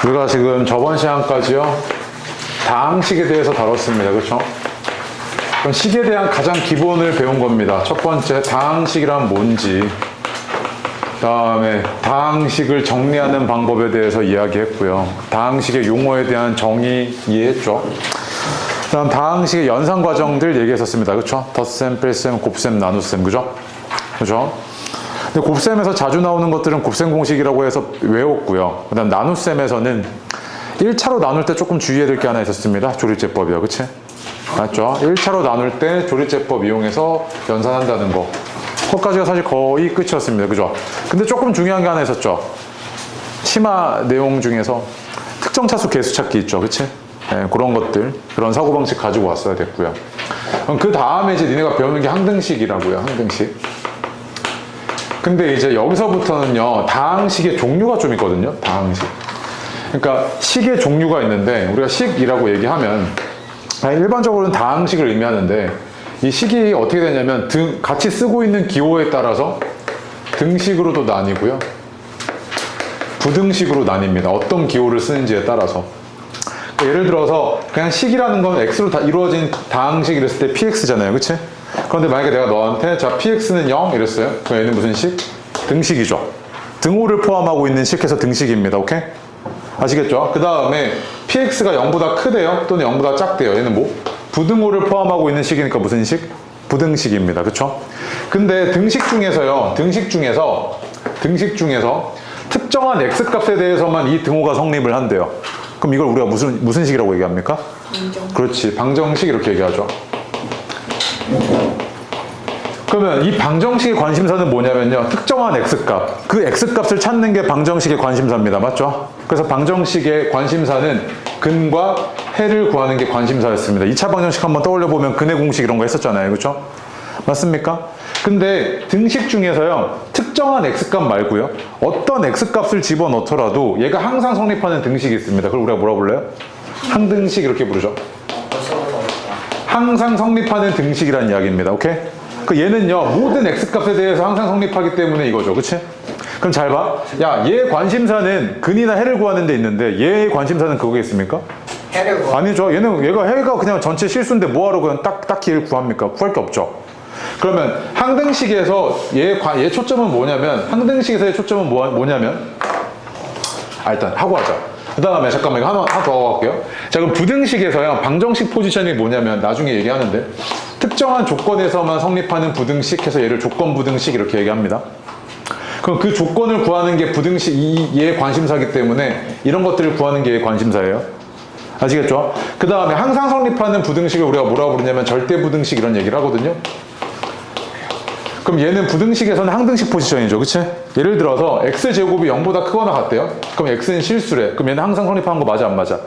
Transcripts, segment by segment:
우리가 지금 저번 시간까지요 다항식에 대해서 다뤘습니다. 그렇죠? 그럼 식에 대한 가장 기본을 배운 겁니다. 첫 번째, 다항식이란 뭔지, 그 다음에 다항식을 정리하는 방법에 대해서 이야기했고요. 다항식의 용어에 대한 정의 이해했죠. 그 다음 다항식의 연산 과정들 얘기했었습니다. 그렇죠? 덧셈, 뺄셈, 곱셈, 나눗셈. 그죠? 그죠? 근데 곱셈에서 자주 나오는 것들은 곱셈 공식이라고 해서 외웠고요. 그 다음 나눗셈에서는 1차로 나눌 때 조금 주의해야 될 게 하나 있었습니다. 조리제법이요. 그치? 맞죠? 1차로 나눌 때 조리제법 이용해서 연산한다는 거. 그것까지가 사실 거의 끝이었습니다. 그죠? 근데 조금 중요한 게 하나 있었죠. 심화 내용 중에서 특정 차수 개수 찾기 있죠. 그치? 네, 그런 것들, 그런 사고방식 가지고 왔어야 됐고요. 그럼 그 다음에 이제 니네가 배우는 게 항등식이라고요. 항등식. 근데 이제 여기서부터는요, 다항식의 종류가 좀 있거든요. 다항식. 그러니까 식의 종류가 있는데, 우리가 식이라고 얘기하면 일반적으로는 다항식을 의미하는데, 이 식이 어떻게 되냐면 같이 쓰고 있는 기호에 따라서 등식으로도 나뉘고요, 부등식으로 나뉩니다. 어떤 기호를 쓰는지에 따라서. 예를 들어서 그냥 식이라는 건 x로 다 이루어진 다항식 이랬을 때 px잖아요. 그치? 그런데 만약에 내가 너한테 자 px는 0 이랬어요. 그럼 얘는 무슨 식? 등식이죠. 등호를 포함하고 있는 식해서 등식입니다. 오케이? 아시겠죠? 그 다음에 px가 0보다 크대요. 또는 0보다 작대요. 얘는 뭐? 부등호를 포함하고 있는 식이니까 무슨 식? 부등식입니다. 그쵸? 근데 등식 중에서 특정한 x값에 대해서만 이 등호가 성립을 한대요. 그럼 이걸 우리가 무슨 식이라고 얘기합니까? 방정식. 그렇지. 방정식 이렇게 얘기하죠. 그러면 이 방정식의 관심사는 뭐냐면요, 특정한 x값, 그 x값을 찾는 게 방정식의 관심사입니다. 맞죠? 그래서 방정식의 관심사는 근과 해를 구하는 게 관심사였습니다. 2차 방정식 한번 떠올려보면 근의 공식 이런 거 했었잖아요. 그렇죠? 맞습니까? 근데 등식 중에서요, 특정한 x값 말고요, 어떤 x값을 집어넣더라도 얘가 항상 성립하는 등식이 있습니다. 그걸 우리가 뭐라고 불러요? 항등식 이렇게 부르죠. 항상 성립하는 등식이라는 이야기입니다. 오케이? 그 얘는요, 모든 x값에 대해서 항상 성립하기 때문에 이거죠. 그치? 그럼 잘 봐. 야, 얘의 관심사는 근이나 해를 구하는 데 있는데 얘의 관심사는 그거겠습니까? 해를 구하. 아니죠. 얘가 그냥 전체 실수인데 뭐하러 그냥 딱히 얘를 구합니까? 구할 게 없죠. 그러면 항등식에서 얘 초점은 뭐냐면, 항등식에서의 초점은 뭐냐면, 일단 하고 하자. 그 다음에 잠깐만 이거 하나 더 하고 갈게요. 자, 그럼 부등식에서요, 방정식 포지션이 뭐냐면 나중에 얘기하는데, 특정한 조건에서만 성립하는 부등식 해서 얘를 조건 부등식 이렇게 얘기합니다. 그럼 그 조건을 구하는 게 부등식, 얘의 관심사이기 때문에 이런 것들을 구하는 게 얘의 관심사예요. 아시겠죠? 그 다음에 항상 성립하는 부등식을 우리가 뭐라고 부르냐면 절대 부등식 이런 얘기를 하거든요. 그럼 얘는 부등식에서는 항등식 포지션이죠. 그치? 예를 들어서 x제곱이 0보다 크거나 같대요. 그럼 x는 실수래. 그럼 얘는 항상 성립하는 거 맞아 안 맞아?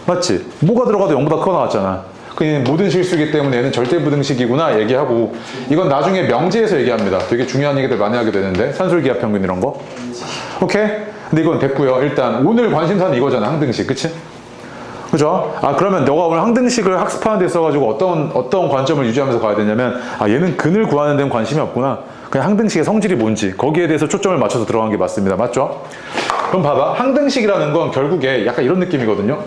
맞지? 뭐가 들어가도 0보다 크거나 같잖아. 그 얘는 모든 실수이기 때문에 얘는 절대 부등식이구나 얘기하고, 이건 나중에 명제에서 얘기합니다. 되게 중요한 얘기들 많이 하게 되는데, 산술기압 평균 이런 거. 오케이? 근데 이건 됐고요. 일단 오늘 관심사는 이거잖아. 항등식. 그치? 그죠? 그러면 너가 오늘 항등식을 학습하는 데 있어가지고 어떤 관점을 유지하면서 가야 되냐면, 얘는 근을 구하는 데는 관심이 없구나. 그냥 항등식의 성질이 뭔지, 거기에 대해서 초점을 맞춰서 들어간 게 맞습니다. 맞죠? 그럼 봐봐. 항등식이라는 건 결국에 약간 이런 느낌이거든요.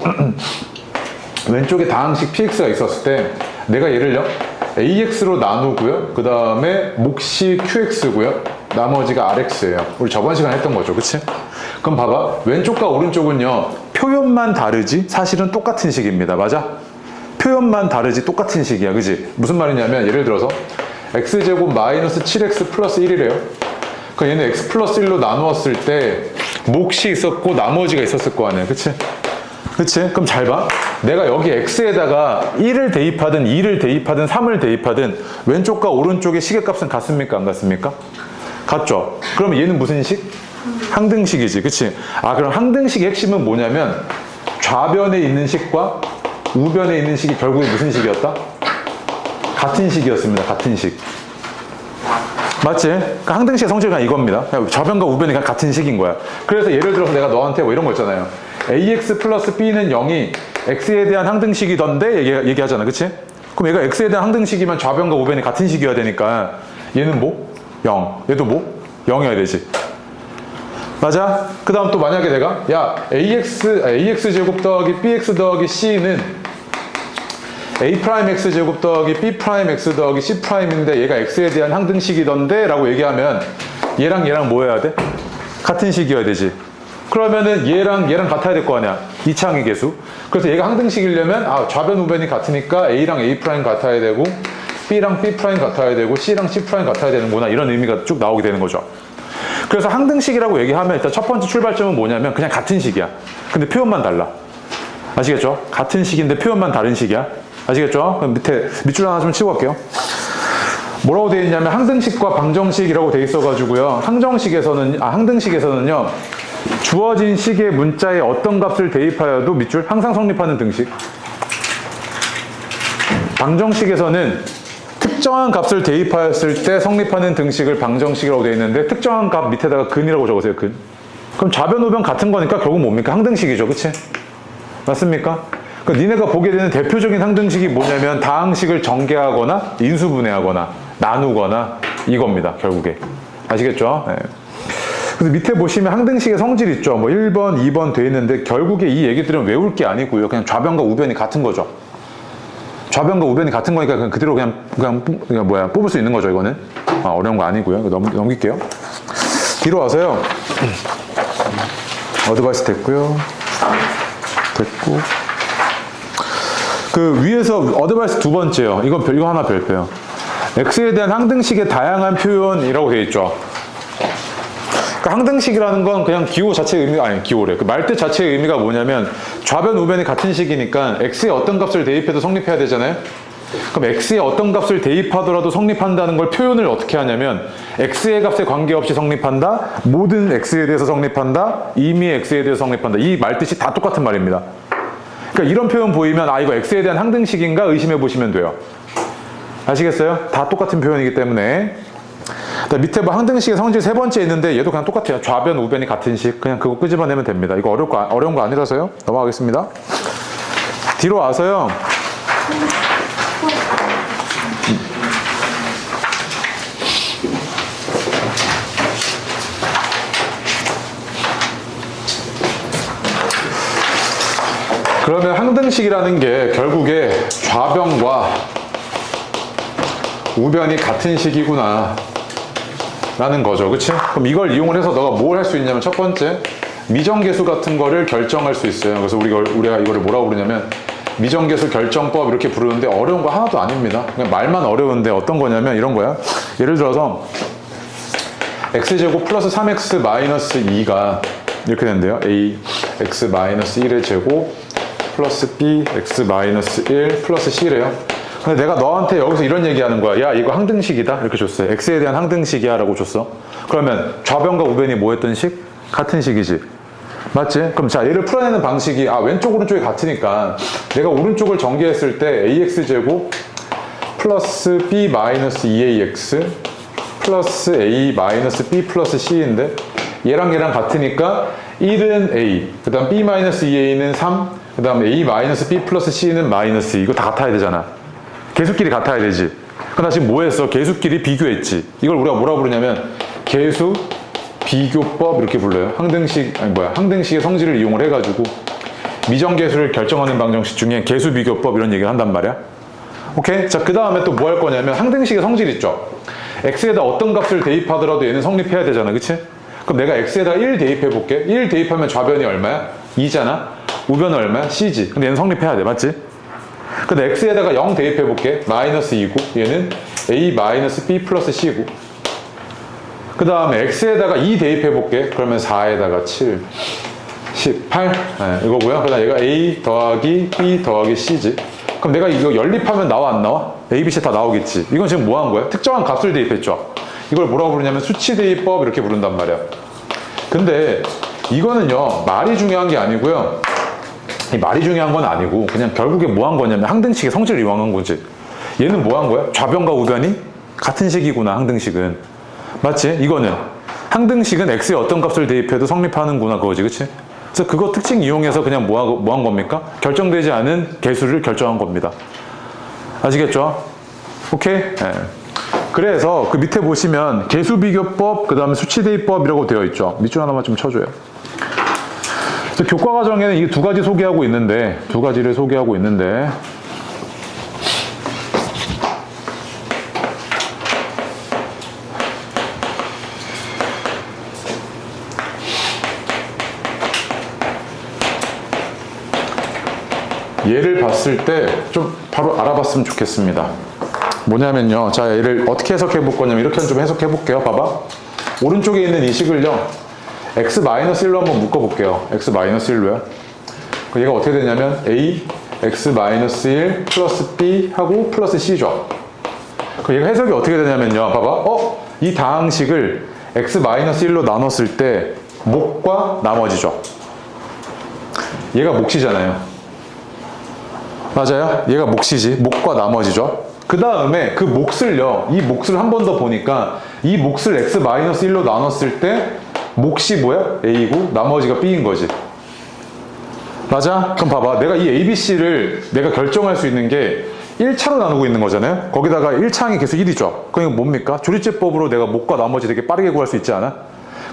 왼쪽에 다항식 px가 있었을 때, 내가 얘를요, ax로 나누고요. 그 다음에 몫이 qx고요. 나머지가 rx예요. 우리 저번 시간에 했던 거죠. 그치? 그럼 봐봐. 왼쪽과 오른쪽은요, 표현만 다르지 사실은 똑같은 식입니다. 맞아? 표현만 다르지 똑같은 식이야. 그지? 무슨 말이냐면, 예를 들어서 x제곱 마이너스 7x 플러스 1이래요. 그럼 얘는 x 플러스 1로 나누었을 때 몫이 있었고 나머지가 있었을 거 아니야. 그치? 그치? 그럼 잘 봐. 내가 여기 x에다가 1을 대입하든 2를 대입하든 3을 대입하든 왼쪽과 오른쪽의 식의 값은 같습니까? 안 같습니까? 같죠? 그럼 얘는 무슨 식? 항등식이지. 그치? 그럼 항등식의 핵심은 뭐냐면, 좌변에 있는 식과 우변에 있는 식이 결국에 무슨 식이었다? 같은 식이었습니다. 같은 식. 맞지? 그러니까 항등식의 성질은 이겁니다. 좌변과 우변이 그냥 같은 식인 거야. 그래서 예를 들어서 내가 너한테 뭐 이런 거 있잖아요. ax 플러스 b는 0이 x에 대한 항등식이던데 얘기하잖아. 그치? 그럼 얘가 x에 대한 항등식이면 좌변과 우변이 같은 식이어야 되니까 얘는 뭐? 0. 얘도 뭐? 0이어야 되지. 맞아? 그 다음 또 만약에 내가 야 ax 제곱 더하기 bx 더하기 c는 a 프라임 x 제곱 더하기 b 프라임 x 더하기 c 프라임인데 얘가 x에 대한 항등식이던데 라고 얘기하면 얘랑 뭐 해야 돼? 같은 식이어야 되지. 그러면은 얘랑 같아야 될 거 아니야. 이차항의 계수. 그래서 얘가 항등식이려면 좌변 우변이 같으니까 a랑 a 프라임 같아야 되고 b랑 b 프라임 같아야 되고 c랑 c 프라임 같아야 되는구나. 이런 의미가 쭉 나오게 되는 거죠. 그래서 항등식이라고 얘기하면 일단 첫 번째 출발점은 뭐냐면 그냥 같은 식이야. 근데 표현만 달라. 아시겠죠? 같은 식인데 표현만 다른 식이야. 아시겠죠? 그럼 밑줄 하나 좀 치고 갈게요. 뭐라고 되어 있냐면 항등식과 방정식이라고 되어 있어가지고요. 항등식에서는요. 주어진 식의 문자에 어떤 값을 대입하여도 밑줄 항상 성립하는 등식. 방정식에서는 특정한 값을 대입하였을 때 성립하는 등식을 방정식이라고 되어 있는데 특정한 값 밑에다가 근이라고 적으세요. 근. 그럼 좌변 우변 같은 거니까 결국 뭡니까? 항등식이죠. 그치? 맞습니까? 그러니까 니네가 보게 되는 대표적인 항등식이 뭐냐면 다항식을 전개하거나 인수분해하거나 나누거나 이겁니다. 결국에. 아시겠죠? 네. 그래서 밑에 보시면 항등식의 성질 있죠. 뭐 1번, 2번 돼 있는데 결국에 이 얘기들은 외울 게 아니고요. 그냥 좌변과 우변이 같은 거죠. 좌변과 우변이 같은 거니까 그대로 그냥 뽑을 수 있는 거죠. 이거는 어려운 거 아니고요. 넘길게요. 뒤로 와서요. 어드바이스 됐고요. 됐고. 그 위에서 어드바이스 두 번째요. 이거 하나 별표요. x에 대한 항등식의 다양한 표현이라고 되어 있죠. 그 항등식이라는 건 그냥 기호 자체의 의미가 아니 기호래. 그 말뜻 자체의 의미가 뭐냐면 좌변 우변이 같은 식이니까 x에 어떤 값을 대입해도 성립해야 되잖아요. 그럼 x에 어떤 값을 대입하더라도 성립한다는 걸 표현을 어떻게 하냐면 x의 값에 관계없이 성립한다. 모든 x에 대해서 성립한다. 이미 x에 대해서 성립한다. 이 말뜻이 다 똑같은 말입니다. 그러니까 이런 표현 보이면 이거 x에 대한 항등식인가 의심해 보시면 돼요. 아시겠어요? 다 똑같은 표현이기 때문에. 밑에 뭐 항등식의 성질 세 번째 있는데 얘도 그냥 똑같아요. 좌변 우변이 같은 식. 그냥 그거 끄집어내면 됩니다. 이거 어려운 거 아니라서요. 넘어가겠습니다. 뒤로 와서요. 그러면 항등식이라는 게 결국에 좌변과 우변이 같은 식이구나 라는 거죠. 그치? 그럼 이걸 이용을 해서 너가 뭘 할 수 있냐면 첫 번째 미정계수 같은 거를 결정할 수 있어요. 그래서 우리가 이거를 뭐라고 부르냐면 미정계수 결정법 이렇게 부르는데 어려운 거 하나도 아닙니다. 그냥 말만 어려운데 어떤 거냐면 이런 거야. 예를 들어서 x제곱 플러스 3x 마이너스 2가 이렇게 된대요. a x 마이너스 1의 제곱 플러스 b x 마이너스 1 플러스 c래요. 근데 내가 너한테 여기서 이런 얘기하는 거야. 야, 이거 항등식이다. 이렇게 줬어요. x에 대한 항등식이야 라고 줬어. 그러면 좌변과 우변이 뭐 했던 식? 같은 식이지. 맞지? 그럼 자, 얘를 풀어내는 방식이 왼쪽 오른쪽이 같으니까 내가 오른쪽을 전개했을 때 ax제곱 플러스 b 마이너스 2ax 플러스 a 마이너스 b 플러스 c인데 얘랑 같으니까 1은 a, 그 다음 b 마이너스 2a는 3, 그 다음 a 마이너스 b 플러스 c는 마이너스 2. 이거 다 같아야 되잖아. 계수끼리 같아야 되지. 그럼 나 지금 뭐 했어? 계수끼리 비교했지. 이걸 우리가 뭐라고 부르냐면 계수 비교법 이렇게 불러요. 항등식의 성질을 이용을 해가지고 미정계수를 결정하는 방정식 중에 계수 비교법 이런 얘기를 한단 말이야. 오케이? 자, 그 다음에 또 뭐 할 거냐면 항등식의 성질 있죠. x에다 어떤 값을 대입하더라도 얘는 성립해야 되잖아. 그치? 그럼 내가 x에다 1 대입해 볼게. 1 대입하면 좌변이 얼마야? 2잖아. 우변은 얼마야? c지. 근데 얘는 성립해야 돼. 맞지? 근데 x에다가 0 대입해 볼게. 마이너스 2고 얘는 a 마이너스 b 플러스 c고 그 다음에 x에다가 2 대입해 볼게. 그러면 4에다가 7 18 이거고요. 그 다음에 얘가 a 더하기 b 더하기 c지. 그럼 내가 이거 연립하면 나와 안 나와? a, b, c 다 나오겠지. 이건 지금 뭐 한 거야? 특정한 값을 대입했죠. 이걸 뭐라고 부르냐면 수치 대입법 이렇게 부른단 말이야. 근데 이거는요 말이 중요한 게 아니고요. 이 말이 중요한 건 아니고 그냥 결국에 뭐 한 거냐면 항등식의 성질을 이용한 거지. 얘는 뭐 한 거야? 좌변과 우변이 같은 식이구나. 항등식은 맞지? 이거는 항등식은 x에 어떤 값을 대입해도 성립하는구나 그거지. 그치? 그래서 그거 특징 이용해서 그냥 뭐 한 겁니까? 결정되지 않은 계수를 결정한 겁니다. 아시겠죠? 오케이? 네. 그래서 그 밑에 보시면 계수비교법, 그 다음에 수치대입법이라고 되어 있죠. 밑줄 하나만 좀 쳐줘요. 그래서 교과 과정에는 이 두 가지 소개하고 있는데, 두 가지를 소개하고 있는데, 얘를 봤을 때 좀 바로 알아봤으면 좋겠습니다. 뭐냐면요. 자, 얘를 어떻게 해석해 볼 거냐면 이렇게 좀 해석해 볼게요. 봐봐. 오른쪽에 있는 이 식을요. x-1로 한번 묶어 볼게요. x-1로요. 얘가 어떻게 되냐면 a x-1 플러스 b 하고 플러스 c죠. 얘가 해석이 어떻게 되냐면요. 봐봐. 이 다항식을 x-1로 나눴을 때 목과 나머지죠. 얘가 몫이잖아요. 맞아요? 얘가 몫이지. 목과 나머지죠. 그 다음에 그 몫을요. 이 몫을 한 번 더 보니까 이 몫을 x-1로 나눴을 때 몫이 뭐야? a이고 나머지가 b인 거지. 맞아? 그럼 봐봐. 내가 이 a, b, c를 내가 결정할 수 있는 게 1차로 나누고 있는 거잖아요. 거기다가 1차항이 계속 1이죠. 그럼 이거 뭡니까? 조리제법으로 내가 목과 나머지 되게 빠르게 구할 수 있지 않아?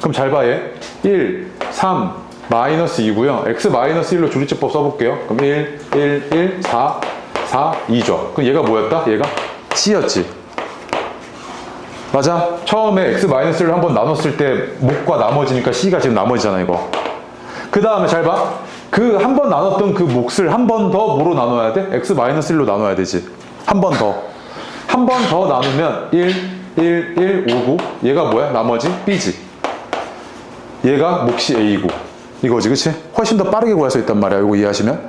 그럼 잘 봐, 얘. 1, 3, 마이너스 2고요. x-1로 조리제법 써볼게요. 그럼 1, 1, 1, 4, 4, 2죠. 그럼 얘가 뭐였다? 얘가 c였지. 맞아? 처음에 x-1를 한번 나눴을 때 목과 나머지니까 c가 지금 나머지잖아, 이거. 그 다음에 잘 봐. 그 한 번 나눴던 그 몫을 한 번 더 뭐로 나눠야 돼? x-1로 나눠야 되지. 한 번 더. 한 번 더 나누면 1, 1, 1, 5고 얘가 뭐야? 나머지 b지. 얘가 몫이 a고 이거지, 그치? 훨씬 더 빠르게 구할 수 있단 말이야, 이거 이해하시면.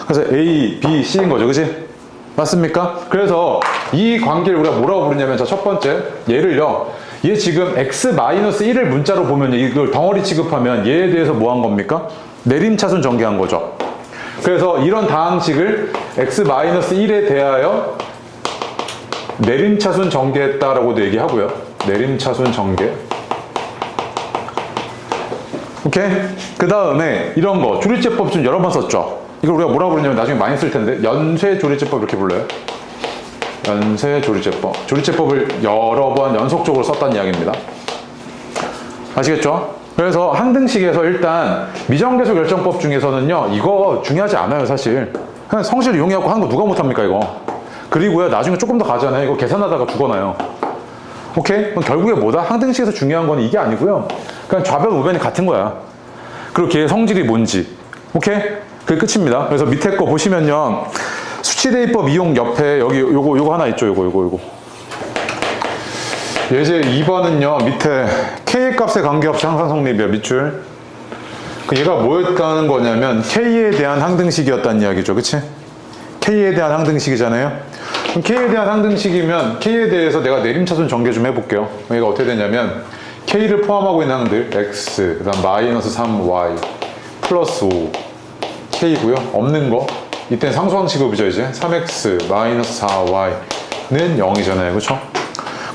그래서 a, b, c인 거죠, 그치? 맞습니까? 그래서 이 관계를 우리가 뭐라고 부르냐면, 자, 첫 번째, 얘를요, 얘 지금 x-1을 문자로 보면 이걸 덩어리 취급하면 얘에 대해서 뭐 한 겁니까? 내림차순 전개한 거죠. 그래서 이런 다항식을 x-1에 대하여 내림차순 전개했다라고도 얘기하고요. 내림차순 전개. 오케이? 그 다음에 이런 거 조리제법 좀 여러 번 썼죠. 이걸 우리가 뭐라고 부르냐면 나중에 많이 쓸 텐데 연쇄조리제법 이렇게 불러요. 연쇄조리제법. 조리제법을 여러 번 연속적으로 썼다는 이야기입니다. 아시겠죠? 그래서 항등식에서 일단 미정계수 결정법 중에서는요, 이거 중요하지 않아요, 사실. 그냥 성실 이용해갖고 하는 거 누가 못합니까, 이거. 그리고요, 나중에 조금 더 가잖아요. 이거 계산하다가 죽어나요. 오케이? 그럼 결국에 뭐다? 항등식에서 중요한 건 이게 아니고요. 그냥 좌변, 우변이 같은 거야. 그리고 걔의 성질이 뭔지. 오케이? 그게 끝입니다. 그래서 밑에 거 보시면요. 수치대입법 이용 옆에 여기 요거 하나 있죠. 요거. 예제 2번은요. 밑에 K의 값에 관계없이 항상 성립이야. 밑줄. 얘가 뭐였다는 거냐면 K에 대한 항등식이었다는 이야기죠. 그치? K에 대한 항등식이잖아요. 그럼 K에 대한 항등식이면 K에 대해서 내가 내림차순 전개 좀 해볼게요. 얘가 어떻게 되냐면 K를 포함하고 있는 항들 X, 그 다음 마이너스 3Y, 플러스 5, K고요. 없는 거 이때는 상수항 취급이죠. 이제 3X, 마이너스 4Y는 0이잖아요. 그쵸?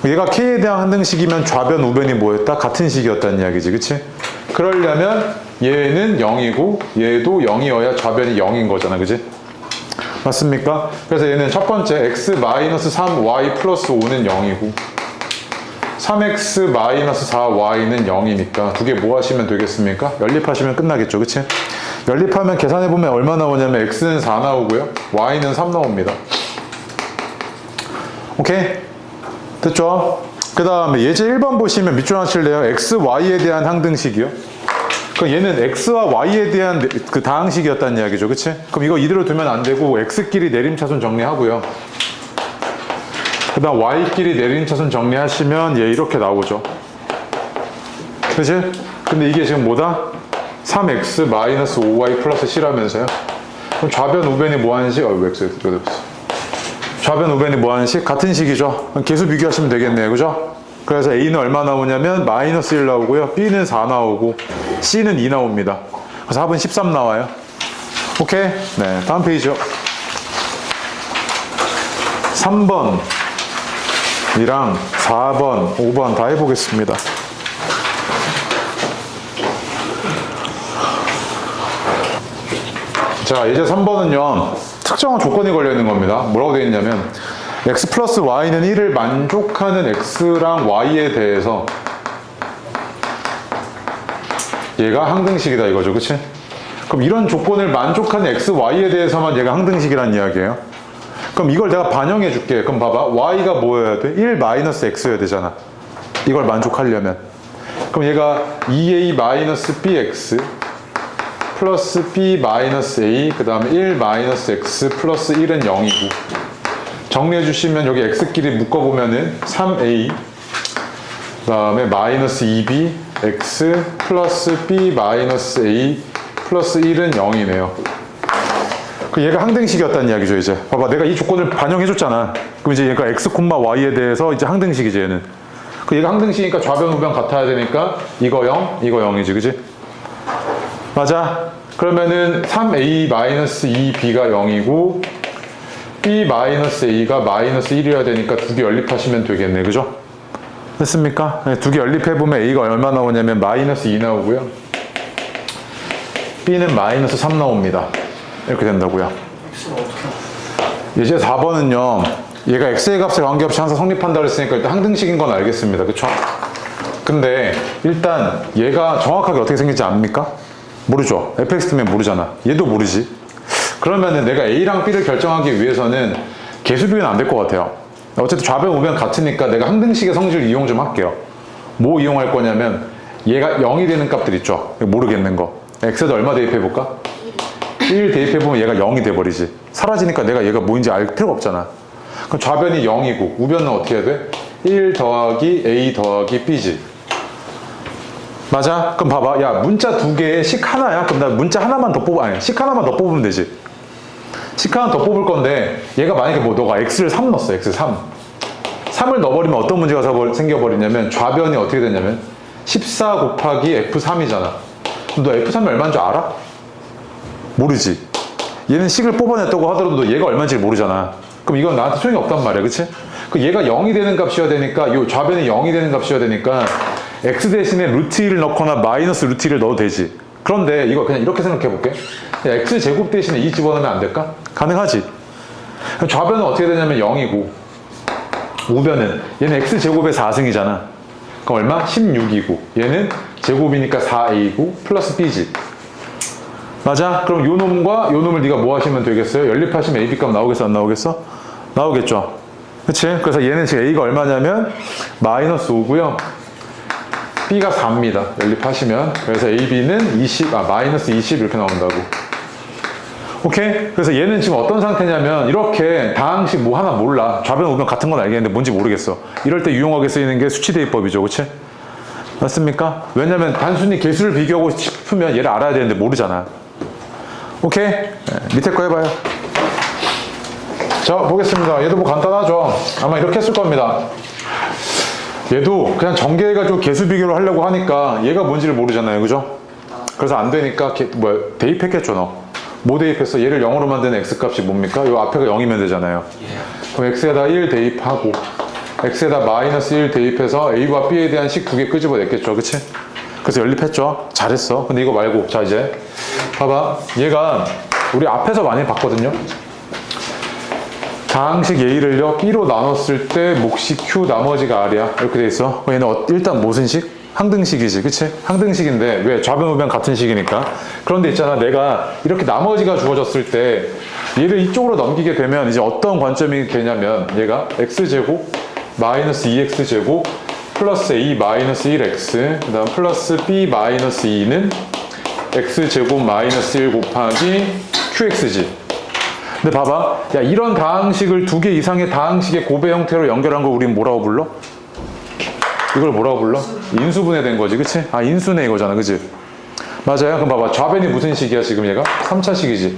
얘가 K에 대한 항등식이면 좌변, 우변이 뭐였다? 같은 식이었다는 이야기지. 그치? 그러려면 얘는 0이고 얘도 0이어야 좌변이 0인 거잖아. 그치? 맞습니까? 그래서 얘는 첫 번째 x-3y 플러스 5는 0이고 3x-4y는 0이니까 두 개 뭐 하시면 되겠습니까? 연립하시면 끝나겠죠. 그치? 연립하면 계산해보면 얼마 나오냐면 x는 4 나오고요. y는 3 나옵니다. 오케이? 됐죠? 그 다음에 예제 1번 보시면 밑줄 하나 칠래요? x, y에 대한 항등식이요. 그럼 얘는 x와 y에 대한 그 다항식이었다는 이야기죠. 그치? 그럼 이거 이대로 두면 안 되고 x끼리 내림차순 정리하고요. 그 다음 y끼리 내림차순 정리하시면 얘 이렇게 나오죠. 그치? 근데 이게 지금 뭐다? 3x 마이너스 5y 플러스 c라면서요. 그럼 좌변 우변이 뭐하는 식? 왜 x 이렇게 됐어? 좌변 우변이 뭐하는 식? 같은 식이죠. 그럼 계수 비교하시면 되겠네요. 그죠? 그래서 A는 얼마 나오냐면 마이너스 1 나오고요. B는 4 나오고 C는 2 나옵니다. 그래서 합은 13 나와요. 오케이? 네, 다음 페이지요. 3번이랑 4번, 5번 다 해보겠습니다. 자, 예제 3번은요. 특정한 조건이 걸려 있는 겁니다. 뭐라고 되어 있냐면 x 플러스 y는 1을 만족하는 x랑 y에 대해서 얘가 항등식이다 이거죠, 그치? 그럼 이런 조건을 만족하는 x, y에 대해서만 얘가 항등식이란 이야기예요. 그럼 이걸 내가 반영해 줄게. 그럼 봐봐, y가 뭐여야 돼? 1 마이너스 x여야 되잖아, 이걸 만족하려면. 그럼 얘가 2a 마이너스 bx 플러스 b 마이너스 a, 그 다음에 1 마이너스 x 플러스 1은 0이고, 정리해 주시면 여기 x끼리 묶어보면은 3a 그 다음에 마이너스 2b x 플러스 b 마이너스 a 플러스 1은 0이네요. 그 얘가 항등식이었다는 이야기죠. 이제 봐봐, 내가 이 조건을 반영해 줬잖아. 그럼 이제 얘가 x, y에 대해서 이제 항등식이지 얘는. 그 얘가 항등식이니까 좌변 우변 같아야 되니까 이거 0, 이거 0이지, 그지? 맞아. 그러면은 3a-2b가 0이고 b-a가 마이너스 1이어야 되니까 두 개 연립하시면 되겠네, 그죠? 됐습니까? 네, 두 개 연립해보면 a가 얼마 나오냐면 마이너스 2 나오고요, b는 마이너스 3 나옵니다. 이렇게 된다고요. 이제 4번은요, 얘가 x의 값에 관계없이 항상 성립한다 그랬으니까 일단 항등식인 건 알겠습니다, 그쵸? 근데 일단 얘가 정확하게 어떻게 생길지 압니까? 모르죠. fx 때문에 모르잖아. 얘도 모르지. 그러면은 내가 a랑 b를 결정하기 위해서는 개수 비교는 안 될 것 같아요. 어쨌든 좌변 우변 같으니까 내가 항등식의 성질을 이용 좀 할게요. 뭐 이용할 거냐면 얘가 0이 되는 값들 있죠, 모르겠는 거. x에다 얼마 대입해볼까? 1 대입해보면 얘가 0이 돼버리지. 사라지니까 내가 얘가 뭐인지 알 필요가 없잖아. 그럼 좌변이 0이고 우변은 어떻게 해야 돼? 1 더하기 a 더하기 b지. 맞아? 그럼 봐봐, 야 문자 두 개에 식 하나야? 그럼 나 문자 하나만 더 아니 식 하나만 더 뽑으면 되지. 식 하나 더 뽑을 건데 얘가 만약에 뭐 너가 x를 3 넣었어. x 3을 넣어버리면 어떤 문제가 생겨버리냐면 좌변이 어떻게 되냐면 14 곱하기 f3이잖아. 그럼 너 f3이 얼마인 줄 알아? 모르지. 얘는 식을 뽑아냈다고 하더라도 너 얘가 얼마인지 모르잖아. 그럼 이건 나한테 소용이 없단 말이야, 그치? 그 얘가 0이 되는 값이어야 되니까, 요 좌변이 0이 되는 값이어야 되니까 x 대신에 루트 2를 넣거나 마이너스 루트 2를 넣어도 되지. 그런데 이거 그냥 이렇게 생각해 볼게. x 제곱 대신에 2 집어넣으면 안 될까? 가능하지. 좌변은 어떻게 되냐면 0이고 우변은 얘는 x 제곱의 4승이잖아. 그럼 얼마? 16이고 얘는 제곱이니까 4a고 플러스 b지. 맞아? 그럼 요 놈과 요 놈을 네가 뭐 하시면 되겠어요? 연립하시면 a, b 값 나오겠어, 안 나오겠어? 나오겠죠. 그치? 그래서 얘는 지금 a가 얼마냐면 마이너스 5고요 b가 4입니다. 연립하시면. 그래서 a, b는 마이너스 20 이렇게 나온다고. 오케이? 그래서 얘는 지금 어떤 상태냐면 이렇게 다항식 뭐 하나 몰라. 좌변 우변 같은 건 알겠는데 뭔지 모르겠어. 이럴 때 유용하게 쓰이는 게 수치 대입법이죠, 그치? 맞습니까? 왜냐면 단순히 개수를 비교하고 싶으면 얘를 알아야 되는데 모르잖아. 오케이? 네, 밑에 거 해봐요. 자, 보겠습니다. 얘도 뭐 간단하죠? 아마 이렇게 했을 겁니다. 얘도 그냥 전개해가지고 개수 비교를 하려고 하니까 얘가 뭔지를 모르잖아요, 그죠? 그래서 안 되니까 대입했겠죠, 너. 뭐 대입했어? 얘를 0으로 만드는 x값이 뭡니까? 요 앞에가 0이면 되잖아요. 그럼 x에다 1 대입하고 x에다 마이너스 1 대입해서 a와 b에 대한 식 두 개 끄집어냈겠죠, 그치? 그래서 연립했죠. 잘했어. 근데 이거 말고 자 이제 봐봐, 얘가 우리 앞에서 많이 봤거든요. 다항식 a를요 b로 나눴을 때 몫이 q 나머지가 r이야, 이렇게 돼 있어. 얘는 일단 무슨 식? 항등식이지, 그치? 항등식인데 왜? 좌변 우변 같은 식이니까. 그런데 있잖아, 내가 이렇게 나머지가 주어졌을 때 얘를 이쪽으로 넘기게 되면 이제 어떤 관점이 되냐면 얘가 x제곱 마이너스 2x제곱 플러스 a 마이너스 1x 그 다음 플러스 b 마이너스 2는 x제곱 마이너스 1 곱하기 qx지. 근데 봐봐, 야 이런 다항식을 두 개 이상의 다항식의 고배 형태로 연결한 걸 우린 뭐라고 불러? 이걸 뭐라고 불러? 인수분해 된 거지, 그치? 아, 인수네 이거잖아, 그치? 맞아요? 그럼 봐봐, 좌변이 무슨 식이야 지금 얘가? 3차식이지.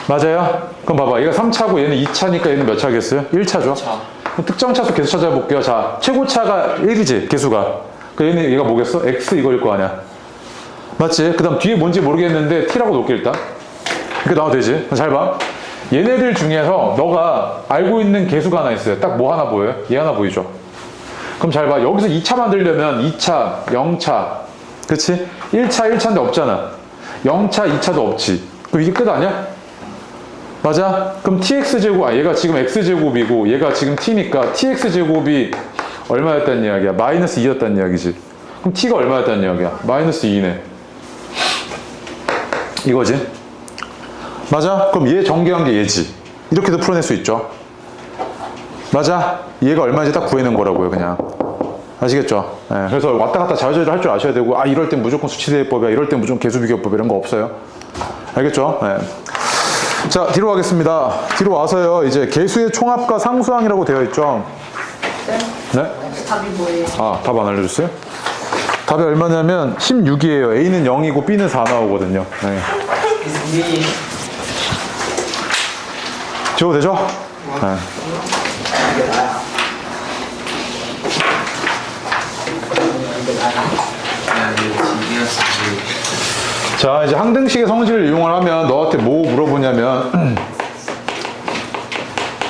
맞아요? 그럼 봐봐, 얘가 3차고 얘는 2차니까 얘는 몇 차겠어요? 1차죠? 특정 차수 계수 찾아볼게요. 자, 최고차가 1이지, 개수가. 그럼 얘가 뭐겠어? x 이거일 거 아니야. 맞지? 그 다음 뒤에 뭔지 모르겠는데 t라고 놓을게 일단. 이렇게 나와도 되지? 잘 봐. 얘네들 중에서 너가 알고 있는 개수가 하나 있어요. 딱 뭐 하나 보여요? 얘 하나 보이죠? 그럼 잘 봐. 여기서 2차 만들려면 2차, 0차, 그치? 1차, 1차인데 없잖아. 0차, 2차도 없지. 그럼 이게 끝 아니야? 맞아? 그럼 tx제곱, 얘가 지금 x제곱이고 얘가 지금 t니까 tx제곱이 얼마였다는 이야기야? 마이너스 2였다는 이야기지. 그럼 t가 얼마였다는 이야기야? 마이너스 2네. 이거지? 맞아? 그럼 얘 전개한 게 얘지. 이렇게도 풀어낼 수 있죠. 맞아? 얘가 얼마인지 딱 구해낸 거라고요, 그냥. 아시겠죠? 네, 그래서 왔다 갔다 자유자재로 할 줄 아셔야 되고, 이럴 땐 무조건 수치대입법이야, 이럴 땐 무조건 개수비교법 이런 거 없어요. 알겠죠? 네. 자, 뒤로 가겠습니다. 뒤로 와서요, 이제 개수의 총합과 상수항이라고 되어 있죠. 네? 답이 뭐예요? 답 안 알려줬어요? 답이 얼마냐면 16이에요. A는 0이고 B는 4 나오거든요. 네. 지워도 되죠? 네. 자, 이제 항등식의 성질을 이용을 하면 너한테 뭐 물어보냐면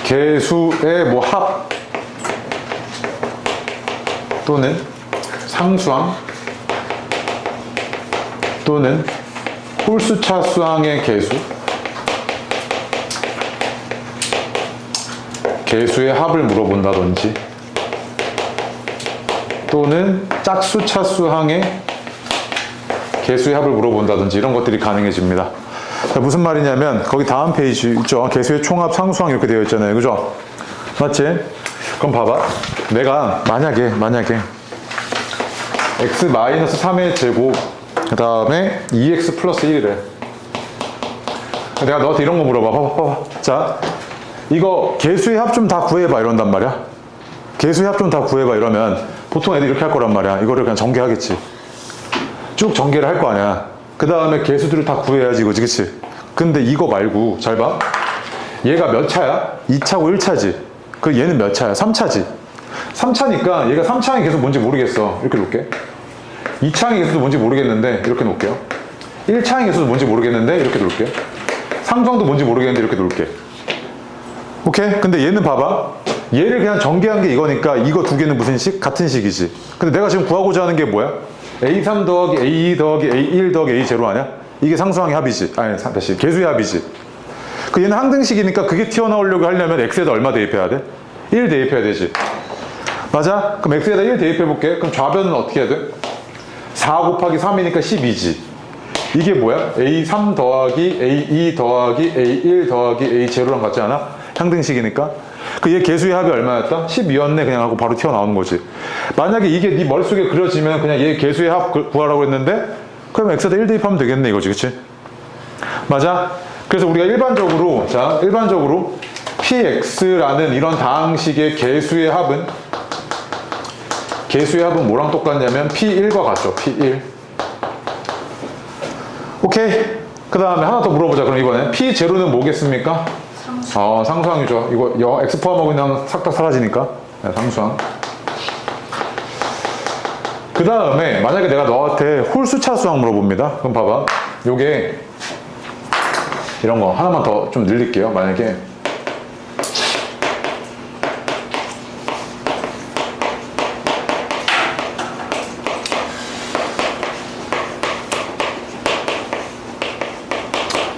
개수의 뭐 합 또는 상수항 또는 홀수차수항의 개수의 합을 물어본다든지 또는 짝수차수항의 개수의 합을 물어본다든지 이런 것들이 가능해집니다. 자, 무슨 말이냐면 거기 다음 페이지 있죠. 개수의 총합, 상수항 이렇게 되어 있잖아요. 그죠? 맞지? 그럼 봐봐. 내가 만약에 x-3의 제곱 그 다음에 2x 플러스 1이래. 내가 너한테 이런 거 물어봐. 봐봐. 자, 이거 개수의 합 좀 다 구해봐 이런단 말이야. 개수의 합 좀 다 구해봐 이러면 보통 애들이 이렇게 할 거란 말이야. 이거를 그냥 전개하겠지. 쭉 전개를 할 거 아니야. 그 다음에 개수들을 다 구해야지 이거지, 그치? 근데 이거 말고 잘 봐. 얘가 몇 차야? 2차고 1차지. 그 얘는 몇 차야? 3차지. 3차니까 얘가 3차항의 개수 뭔지 모르겠어. 이렇게 놓을게. 2차항의 개수도 뭔지 모르겠는데 이렇게 놓을게요. 1차항의 개수도 뭔지 모르겠는데 이렇게 놓을게요. 상수항도 뭔지 모르겠는데 이렇게 놓을게. 오케이? 근데 얘는 봐봐. 얘를 그냥 전개한 게 이거니까 이거 두 개는 무슨 식? 같은 식이지. 근데 내가 지금 구하고자 하는 게 뭐야? A3 더하기 A2 더하기 A1 더하기 A0 아니야? 이게 상수항의 합이지. 아니, 다시 개수의 합이지. 그 얘는 항등식이니까 그게 튀어나오려고 하려면 x에다 얼마 대입해야 돼? 1 대입해야 되지. 맞아? 그럼 x에다 1 대입해볼게. 그럼 좌변은 어떻게 해야 돼? 4 곱하기 3이니까 12지. 이게 뭐야? A3 더하기 A2 더하기 A1 더하기 A0랑 같지 않아? 항등식이니까. 그 얘 개수의 합이 얼마였다? 12였네 그냥 하고 바로 튀어나오는 거지. 만약에 이게 네 머릿속에 그려지면 그냥 얘 개수의 합 구하라고 했는데 그럼 x에다 1 대입하면 되겠네 이거지. 그치? 맞아? 그래서 우리가 일반적으로 px라는 이런 다항식의 개수의 합은 뭐랑 똑같냐면 p1과 같죠. p1. 오케이. 그 다음에 하나 더 물어보자. 그럼 이번에 p0는 뭐겠습니까? 상수항이죠. 이거 x 포함하고 그냥 싹 다 사라지니까. 네, 상수항. 그 다음에 만약에 내가 너한테 홀수차수항 물어봅니다. 그럼 봐봐. 요게 이런 거 하나만 더 좀 늘릴게요. 만약에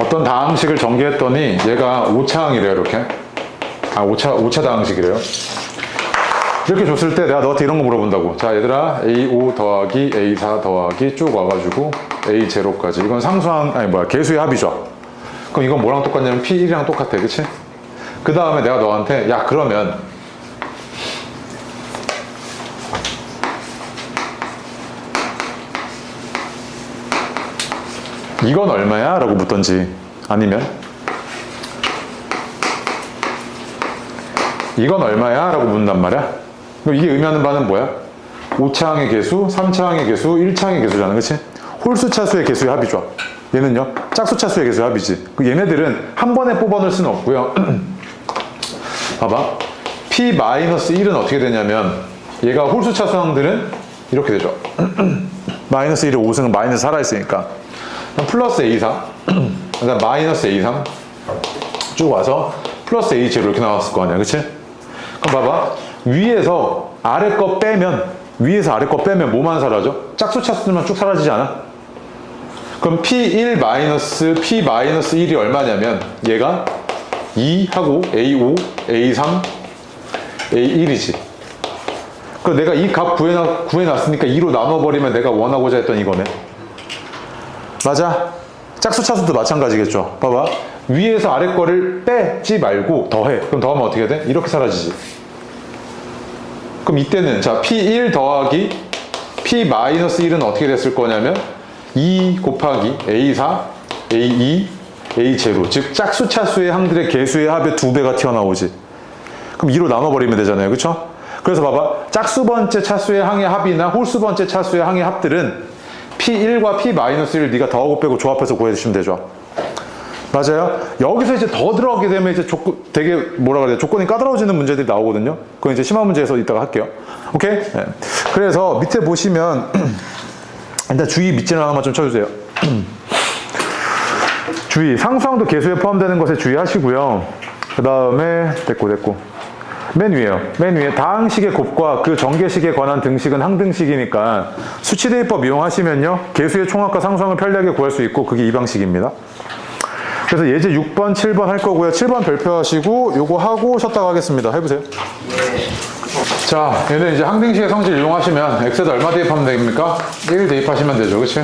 어떤 다항식을 전개했더니 얘가 5차항이래요. 이렇게 5차 다항식이래요. 이렇게 줬을 때 내가 너한테 이런 거 물어본다고. 자, 얘들아 A5 더하기 A4 더하기 쭉 와가지고 A0까지. 이건 개수의 합이죠. 그럼 이건 뭐랑 똑같냐면 P1이랑 똑같아. 그치? 그 다음에 내가 너한테 야 그러면 이건 얼마야? 라고 묻던지 아니면 이건 얼마야? 라고 묻는단 말이야. 그럼 이게 의미하는 바는 뭐야? 5차항의 개수, 3차항의 개수, 1차항의 개수잖아. 그치? 홀수차수의 개수의 합이죠. 얘는요? 짝수차수의 개수의 합이지. 얘네들은 한 번에 뽑아낼 수는 없고요. 봐봐. P-1은 어떻게 되냐면 얘가 홀수차수항들은 이렇게 되죠. 마이너스 1에 5승은 마이너스 살아있으니까 플러스 A4 그 다음 마이너스 A3 쭉 와서 플러스 A0 이렇게 나왔을 거 아니야. 그치? 그럼 봐봐. 위에서 아래 거 빼면 뭐만 사라져? 짝수차수들만 쭉 사라지지 않아? 그럼 P1 마이너스 P 마이너스 1이 얼마냐면 얘가 2하고 A5, A3, A1이지. 그 내가 이 값 구해놨으니까 2로 나눠버리면 내가 원하고자 했던 이거네. 맞아? 짝수 차수도 마찬가지겠죠. 봐봐. 위에서 아래 거를 빼지 말고 더해. 그럼 더하면 어떻게 돼? 이렇게 사라지지. 그럼 이때는 자 P1 더하기 P-1은 어떻게 됐을 거냐면 2 곱하기 A4, A2, A0. 즉 짝수 차수의 항들의 개수의 합의 2배가 튀어나오지. 그럼 2로 나눠버리면 되잖아요. 그쵸? 그래서 봐봐. 짝수 번째 차수의 항의 합이나 홀수 번째 차수의 항의 합들은 P1과 P-1을 네가 더하고 빼고 조합해서 구해주시면 되죠. 맞아요? 여기서 이제 더 들어가게 되면 이제 되게 뭐라 그래야 돼? 조건이 까다로워지는 문제들이 나오거든요. 그건 이제 심화 문제에서 이따가 할게요. 오케이? 네. 그래서 밑에 보시면 일단 주의 밑줄 하나만 좀 쳐주세요. 주의. 상수항도 개수에 포함되는 것에 주의하시고요. 그 다음에 됐고. 맨 위에요. 맨 위에 다항식의 곱과 그 전개식에 관한 등식은 항등식이니까 수치대입법 이용하시면요. 개수의 총합과 상수항을 편리하게 구할 수 있고 그게 이 방식입니다. 그래서 예제 6번, 7번 할 거고요. 7번 별표하시고 요거 하고 쉬었다가 하겠습니다. 해보세요. 자, 얘는 이제 항등식의 성질 이용하시면 x에다 얼마 대입하면 됩니까? 1 대입하시면 되죠. 그치?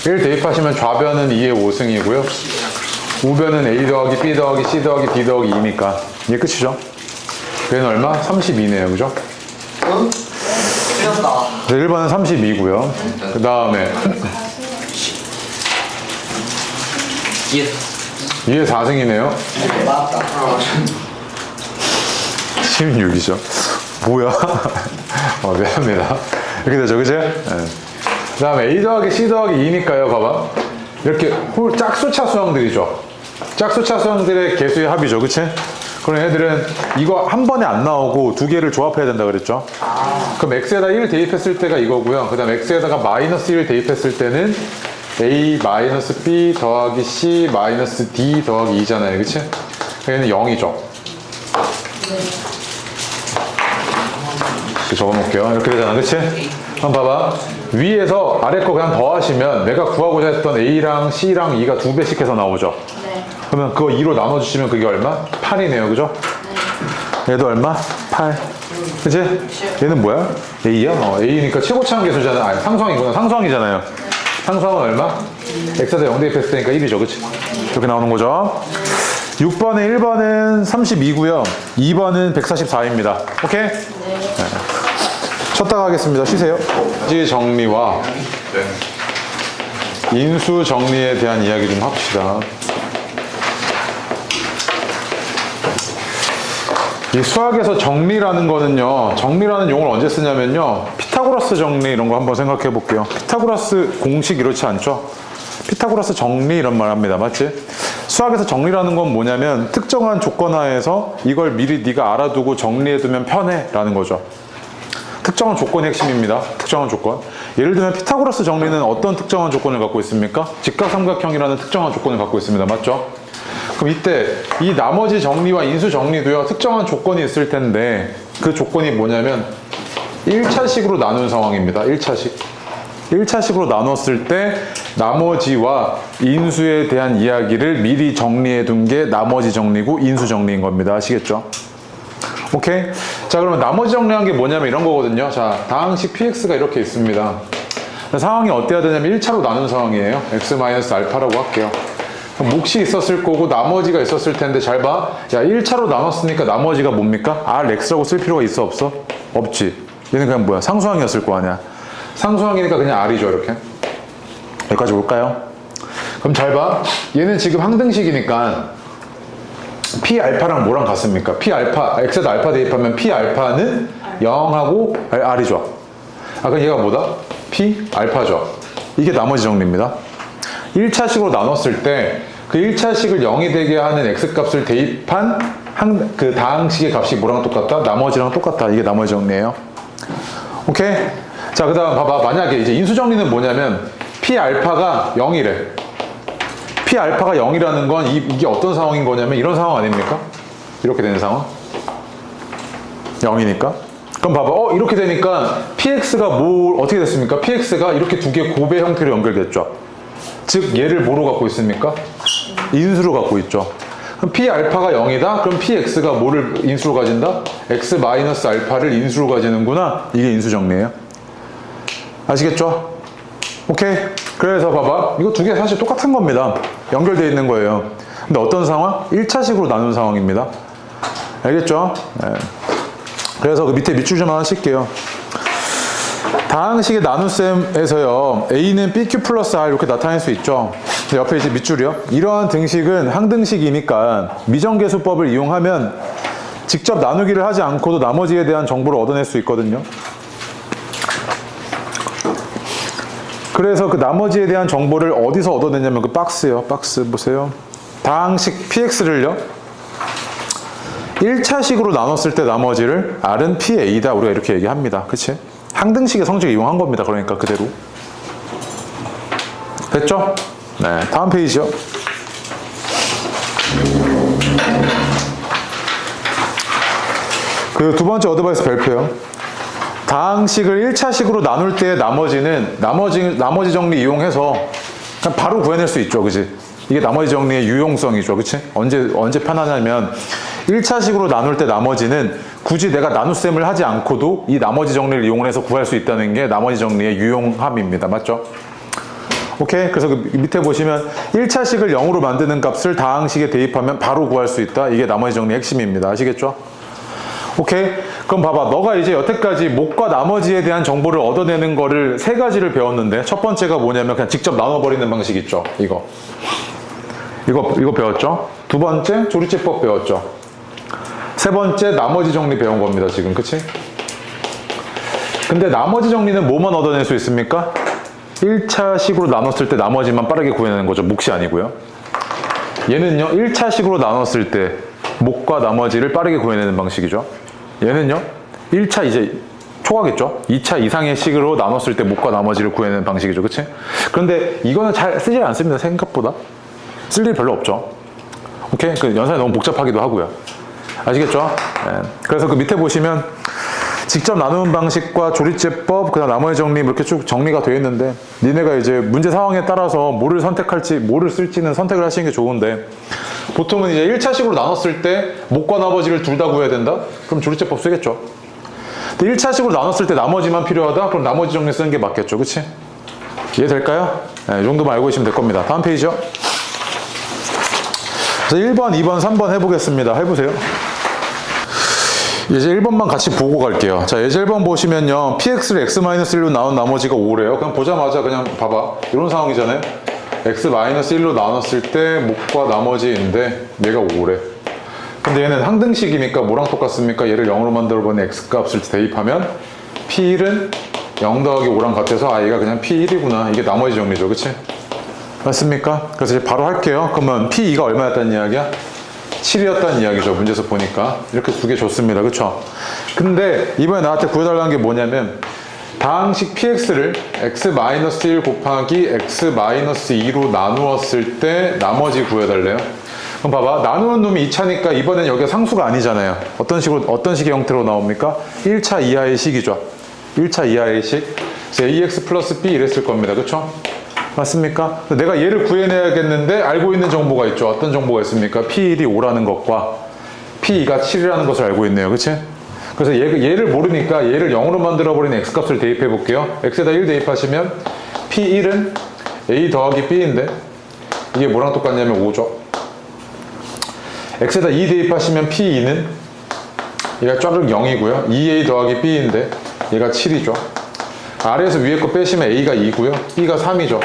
1 대입하시면 좌변은 2의 5승이고요. 우변은 a 더하기 b 더하기 c 더하기 d 더하기 2니까 이게 끝이죠. 얘는 얼마? 32네요. 그죠? 응? 틀렸다. 1번은 32고요. 그 다음에 예. 2의 4승이네요. 맞다. 16이죠. 뭐야? 미안합니다. 이렇게 되죠. 그치? 네. 그 다음에 A 더하기 C 더하기 2니까요. 봐봐. 이렇게 짝수 차수항들이죠. 짝수 차수항들의 개수의 합이죠. 그치? 그럼 얘들은 이거 한 번에 안 나오고 두 개를 조합해야 된다 그랬죠. 그럼 x에다 1 대입했을 때가 이거고요. 그 다음 x에다가 마이너스 1 대입했을 때는 a 마이너스 b 더하기 c 마이너스 d 더하기 2잖아요. 그치? 얘는 0이죠. 적어놓을게요. 이렇게 되잖아. 그치? 한번 봐봐. 위에서 아래 거 그냥 더하시면 내가 구하고자 했던 a랑 c랑 2가 2배씩 해서 나오죠. 그러면 그거 2로 나눠주시면 그게 얼마? 8이네요. 그죠? 네. 얘도 얼마? 8. 그치? 얘는 뭐야? A야? A니까 최고차항 계수잖아. 아니, 상수항이구나. 상수항이잖아요. 상수항은 얼마? X에다 0 대입했을 테니까 1이죠. 그치? 이렇게 나오는 거죠. 6번에 1번은 32고요. 2번은 144입니다. 오케이? 네. 쉬었다가 하겠습니다. 쉬세요. 지 정리와 인수 정리에 대한 이야기 좀 합시다. 이 수학에서 정리라는 거는요, 정리라는 용어를 언제 쓰냐면요, 피타고라스 정리 이런 거 한번 생각해 볼게요. 피타고라스 공식 이렇지 않죠? 피타고라스 정리 이런 말 합니다. 맞지? 수학에서 정리라는 건 뭐냐면 특정한 조건 하에서 이걸 미리 네가 알아두고 정리해 두면 편해 라는 거죠. 특정한 조건이 핵심입니다. 특정한 조건. 예를 들면 피타고라스 정리는 어떤 특정한 조건을 갖고 있습니까? 직각삼각형이라는 특정한 조건을 갖고 있습니다. 맞죠? 그럼 이때 이 나머지 정리와 인수 정리도요, 특정한 조건이 있을 텐데 그 조건이 뭐냐면 1차식으로 나눈 상황입니다. 1차식. 1차식으로 나눴을 때 나머지와 인수에 대한 이야기를 미리 정리해 둔 게 나머지 정리고 인수 정리인 겁니다. 아시겠죠? 오케이? 자, 그러면 나머지 정리한 게 뭐냐면 이런 거거든요. 자, 다항식 px가 이렇게 있습니다. 상황이 어때야 되냐면 1차로 나눈 상황이에요. x-알파라고 할게요. 몫이 있었을 거고 나머지가 있었을 텐데 잘 봐. 야, 1차로 나눴으니까 나머지가 뭡니까? Rx라고 쓸 필요가 있어 없어? 없지. 얘는 그냥 뭐야? 상수항이었을 거 아니야. 상수항이니까 그냥 R이죠. 이렇게. 여기까지 올까요? 그럼 잘 봐. 얘는 지금 항등식이니까 P알파랑 뭐랑 같습니까? P알파, X에다 알파 대입하면 P알파는 0하고 R이죠. 아, 그럼 얘가 뭐다? P알파죠. 이게 나머지 정리입니다. 1차식으로 나눴을 때 그 1차식을 0이 되게 하는 x값을 대입한 그 다항식의 값이 뭐랑 똑같다? 나머지랑 똑같다. 이게 나머지 정리예요. 오케이? 자, 그 다음 봐봐. 만약에 이제 인수 정리는 뭐냐면 P알파가 0이래. P알파가 0이라는 건 이게 어떤 상황인 거냐면 이런 상황 아닙니까? 이렇게 되는 상황. 0이니까. 그럼 봐봐. 이렇게 되니까 PX가 어떻게 됐습니까? PX가 이렇게 두 개 곱의 형태로 연결됐죠. 즉 얘를 뭐로 갖고 있습니까? 인수로 갖고 있죠. 그럼 p 알파가 0이다? 그럼 px가 뭐를 인수로 가진다? x 마이너스 알파를 인수로 가지는구나. 이게 인수 정리예요. 아시겠죠? 오케이. 그래서 봐봐. 이거 두 개 사실 똑같은 겁니다. 연결되어 있는 거예요. 근데 어떤 상황? 1차식으로 나눈 상황입니다. 알겠죠? 네. 그래서 그 밑에 밑줄 좀 하나 칠게요. 다항식의 나눗셈에서요, a는 bq 플러스 r 이렇게 나타낼 수 있죠. 옆에 이제 밑줄이요. 이러한 등식은 항등식이니까 미정계수법을 이용하면 직접 나누기를 하지 않고도 나머지에 대한 정보를 얻어낼 수 있거든요. 그래서 그 나머지에 대한 정보를 어디서 얻어내냐면 그 박스요. 박스 보세요. 다항식 px를요, 1차식으로 나눴을 때 나머지를 r은 pa다. 우리가 이렇게 얘기합니다. 그치? 항등식의 성질을 이용한 겁니다. 그러니까 그대로. 됐죠? 네, 다음 페이지요. 그 두 번째 어드바이스 별표요. 다항식을 1차식으로 나눌 때 나머지 정리 이용해서 그냥 바로 구해낼 수 있죠. 그치? 이게 나머지 정리의 유용성이죠. 그치? 언제 편하냐면 1차식으로 나눌 때 나머지는 굳이 내가 나눗셈을 하지 않고도 이 나머지 정리를 이용해서 구할 수 있다는 게 나머지 정리의 유용함입니다. 맞죠? 오케이? 그래서 그 밑에 보시면 1차식을 0으로 만드는 값을 다항식에 대입하면 바로 구할 수 있다. 이게 나머지 정리의 핵심입니다. 아시겠죠? 오케이? 그럼 봐봐. 너가 이제 여태까지 목과 나머지에 대한 정보를 얻어내는 거를 세 가지를 배웠는데, 첫 번째가 뭐냐면 그냥 직접 나눠버리는 방식 있죠. 이거 배웠죠? 두 번째 조리제법 배웠죠? 세 번째 나머지 정리 배운 겁니다. 지금. 그치? 근데 나머지 정리는 뭐만 얻어낼 수 있습니까? 1차식으로 나눴을 때 나머지만 빠르게 구해내는 거죠. 몫이 아니고요. 얘는요, 1차식으로 나눴을 때 목과 나머지를 빠르게 구해내는 방식이죠. 얘는요, 1차 이제 초과겠죠. 2차 이상의 식으로 나눴을 때 목과 나머지를 구해내는 방식이죠. 그치? 그런데 이거는 잘 쓰지 않습니다. 생각보다. 쓸 일 별로 없죠. 오케이? 그 연산이 너무 복잡하기도 하고요. 아시겠죠? 네. 그래서 그 밑에 보시면 직접 나누는 방식과 조리제법, 그다음 나머지 정리 이렇게 쭉 정리가 되어 있는데, 니네가 이제 문제 상황에 따라서 뭐를 선택할지, 뭐를 쓸지는 선택을 하시는 게 좋은데, 보통은 이제 1차식으로 나눴을 때 목과 나머지를 둘 다 구해야 된다? 그럼 조리제법 쓰겠죠. 근데 1차식으로 나눴을 때 나머지만 필요하다? 그럼 나머지 정리 쓰는 게 맞겠죠. 그치? 이해될까요? 네, 이 정도만 알고 계시면 될 겁니다. 다음 페이지요. 그래서 1번, 2번, 3번 해보겠습니다. 해보세요. 예제 1번만 같이 보고 갈게요. 자, 예제 1번 보시면요, px를 x-1로 나눈 나머지가 5래요. 그냥 보자마자 그냥 봐봐. 이런 상황이잖아요. x-1로 나눴을 때 목과 나머지인데 얘가 5래. 근데 얘는 항등식이니까 뭐랑 똑같습니까? 얘를 0으로 만들어보는 x값을 대입하면 p1은 0 더하기 5랑 같아서 얘가 그냥 p1이구나. 이게 나머지 정리죠. 그치? 맞습니까? 그래서 이제 바로 할게요. 그러면 p2가 얼마였다는 이야기야? 7이었다는 이야기죠. 문제에서 보니까. 이렇게 두 개 줬습니다. 그쵸? 근데 이번에 나한테 구해달라는 게 뭐냐면, 다항식 px를 x-1 곱하기 x-2로 나누었을 때 나머지 구해달래요. 그럼 봐봐. 나누는 놈이 2차니까 이번엔 여기가 상수가 아니잖아요. 어떤 식의 형태로 나옵니까? 1차 이하의 식이죠. 1차 이하의 식. ax 플러스 b 이랬을 겁니다. 그쵸? 맞습니까? 내가 얘를 구해내야겠는데 알고 있는 정보가 있죠. 어떤 정보가 있습니까? P1이 5라는 것과 P2가 7이라는 것을 알고 있네요. 그치? 그래서 얘를 모르니까 얘를 0으로 만들어버린 x값을 대입해 볼게요. x에다 1 대입하시면 P1은 a 더하기 b인데 이게 뭐랑 똑같냐면 5죠. x에다 2 대입하시면 P2는 얘가 쫙 0이고요. 2a 더하기 b인데 얘가 7이죠. 아래에서 위에 거 빼시면 a가 2고요. b가 3이죠.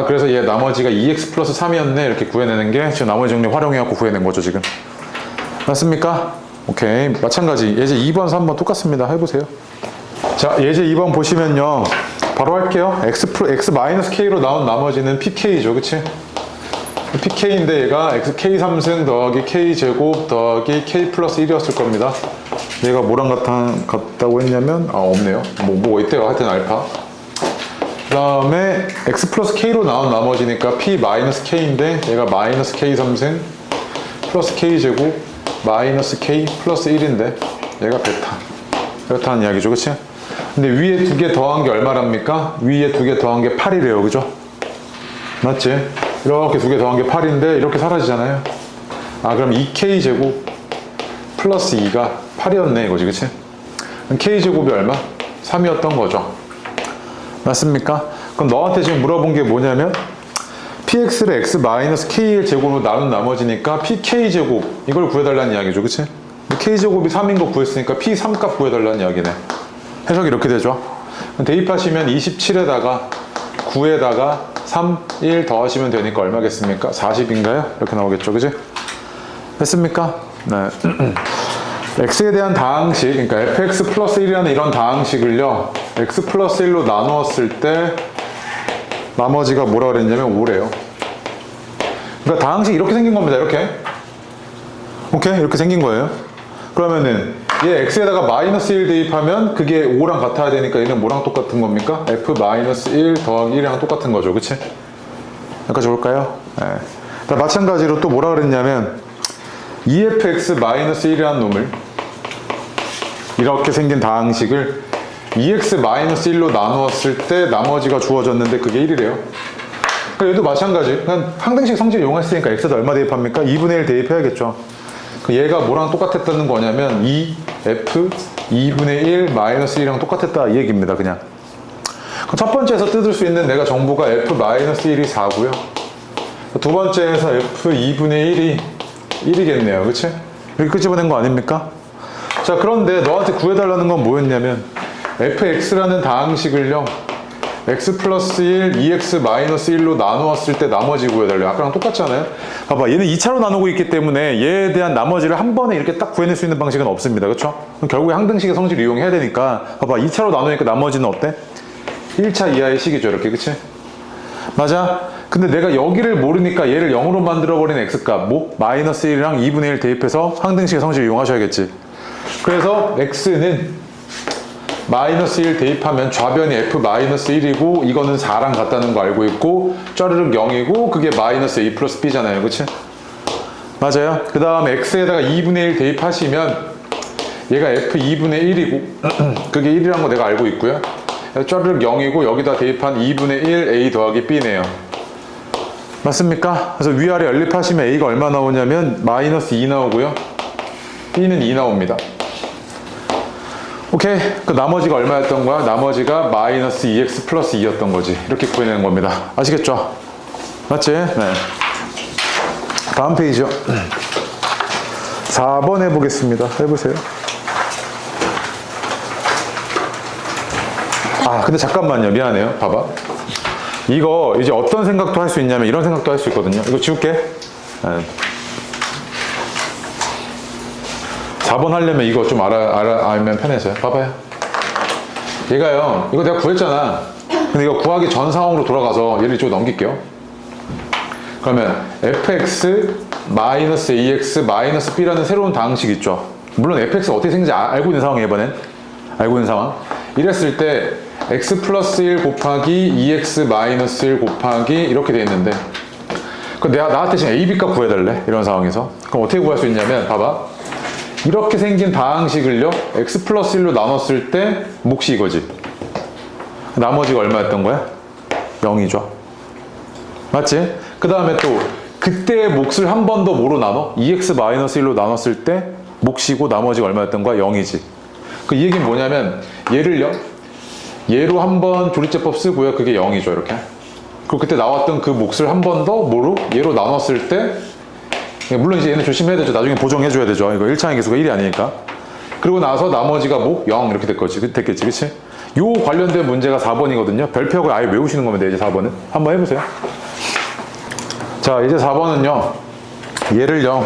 그래서 얘 나머지가 2x 플러스 3이었네. 이렇게 구해내는 게 지금 나머지 정리 활용해갖고 구해낸 거죠, 지금. 맞습니까? 오케이. 마찬가지. 예제 2번, 3번 똑같습니다. 해보세요. 자, 예제 2번 보시면요. 바로 할게요. x-k로 나온 나머지는 pk죠. 그치? pk인데 얘가 k 3승 더하기 k 제곱 더하기 k 플러스 1이었을 겁니다. 얘가 뭐랑 같다고 했냐면, 없네요. 뭐 있대요. 하여튼 알파. 그 다음에 x 플러스 k로 나온 나머지니까 p 마이너스 k인데 얘가 마이너스 k 3승 플러스 k 제곱 마이너스 k 플러스 1인데 얘가 베타. 그렇다는 이야기죠. 그치? 근데 위에 두 개 더한 게 얼마랍니까? 위에 두 개 더한 게 8이래요. 그죠? 맞지? 이렇게 두 개 더한 게 8인데 이렇게 사라지잖아요. 아, 그럼 2k제곱 플러스 2가 8이었네 이거지, 그치? k제곱이 얼마? 3이었던 거죠. 맞습니까? 그럼 너한테 지금 물어본 게 뭐냐면 px를 x 마이너스 k의 제곱으로 나눈 나머지니까 pk제곱 이걸 구해달라는 이야기죠, 그치? k제곱이 3인 거 구했으니까 p3 값 구해달라는 이야기네. 해석이 이렇게 되죠. 대입하시면 27에다가 9에다가 3, 1 더하시면 되니까 얼마겠습니까? 40인가요? 이렇게 나오겠죠, 그치? 됐습니까? 네. x에 대한 다항식, 그러니까 fx 플러스 1이라는 이런 다항식을요, x 플러스 1로 나누었을 때 나머지가 뭐라 그랬냐면 5래요. 그러니까 다항식이 이렇게 생긴 겁니다. 이렇게. 오케이? 이렇게 생긴 거예요. 그러면은 얘 x에다가 마이너스 1 대입하면 그게 5랑 같아야 되니까 얘는 뭐랑 똑같은 겁니까? f 마이너스 1 더하기 1이랑 똑같은 거죠. 그치? 여기까지 볼까요? 네. 마찬가지로 또 뭐라 그랬냐면 2fx 마이너스 1이라는 놈을 이렇게 생긴 다항식을 2x 마이너스 1로 나누었을 때 나머지가 주어졌는데 그게 1이래요. 그러니까 얘도 마찬가지. 그냥 항등식 성질을 이용했으니까 x에다 얼마 대입합니까? 2분의 1 대입해야겠죠. 얘가 뭐랑 똑같았다는 거냐면 2f 2분의 1 마이너스 1이랑 똑같았다 이 얘기입니다. 그냥 첫 번째에서 뜯을 수 있는 내가 정보가 f 마이너스 1이 4고요. 두 번째에서 f 2분의 1이 1이겠네요. 그치? 이렇게 끄집어낸 거 아닙니까? 자, 그런데 너한테 구해달라는 건 뭐였냐면 fx라는 다항식을요 x 플러스 1, 2x 마이너스 1로 나누었을 때 나머지 구해달래요. 아까랑 똑같잖아요. 봐봐, 얘는 2차로 나누고 있기 때문에 얘에 대한 나머지를 한 번에 이렇게 딱 구해낼 수 있는 방식은 없습니다. 그쵸? 그럼 결국에 항등식의 성질을 이용해야 되니까 봐봐, 2차로 나누니까 나머지는 어때? 1차 이하의 식이죠. 이렇게. 그치? 맞아? 근데 내가 여기를 모르니까 얘를 0으로 만들어버린 x값 뭐? 마이너스 1이랑 2분의 1 대입해서 항등식의 성질을 이용하셔야겠지. 그래서 x는 마이너스 1 대입하면 좌변이 f 마이너스 1이고 이거는 4랑 같다는 거 알고 있고 쩌르륵 0이고 그게 마이너스 a 플러스 b잖아요. 그치? 맞아요. 그 다음에 x에다가 2분의 1 대입하시면 얘가 f 2분의 1이고 그게 1이란 거 내가 알고 있고요. 쩌르륵 0이고 여기다 대입한 2분의 1 a 더하기 b네요. 맞습니까? 그래서 위아래 연립하시면 a가 얼마 나오냐면 마이너스 2 나오고요. b는 2 나옵니다. 오케이. 그 나머지가 얼마였던 거야? 나머지가 마이너스 2x 플러스 2였던 거지. 이렇게 구해내는 겁니다. 아시겠죠? 맞지? 네. 다음 페이지요. 4번 해보겠습니다. 해보세요. 아, 근데 잠깐만요. 미안해요. 봐봐. 이거 이제 어떤 생각도 할 수 있냐면 이런 생각도 할 수 있거든요. 이거 지울게. 네. 4번 하려면 이거 좀 알면 편해서요. 봐봐요. 얘가요, 이거 내가 구했잖아. 근데 이거 구하기 전 상황으로 돌아가서 얘를 이쪽으로 넘길게요. 그러면 fx 마이너스 ax 마이너스 b라는 새로운 다항식 있죠. 물론 fx가 어떻게 생긴지 알고 있는 상황이에요, 이번엔. 알고 있는 상황. 이랬을 때 x 플러스 1 곱하기 2x 마이너스 1 곱하기 이렇게 돼 있는데 나한테 지금 a, b 값 구해달래. 이런 상황에서. 그럼 어떻게 구할 수 있냐면 봐봐. 이렇게 생긴 다항식을요 x 플러스 1로 나눴을 때 몫이 이거지. 나머지가 얼마였던 거야? 0이죠. 맞지? 그 다음에 또 그때의 몫을 한 번 더 뭐로 나눠? 2x 마이너스 1로 나눴을 때 몫이고 나머지가 얼마였던 거야? 0이지. 그 이 얘기는 뭐냐면 얘를요 얘로 한 번 조리제법 쓰고요. 그게 0이죠. 이렇게. 그리고 그때 나왔던 그 몫을 한 번 더 뭐로? 얘로 나눴을 때 물론 이제 얘는 조심해야 되죠. 나중에 보정해줘야 되죠. 이거 1차항의 개수가 1이 아니니까. 그리고 나서 나머지가 뭐? 0 이렇게 됐겠지. 그치? 요 관련된 문제가 4번이거든요. 별표를 아예 외우시는 겁니다. 이제 4번은. 한번 해보세요. 자, 이제 4번은요. 얘를요.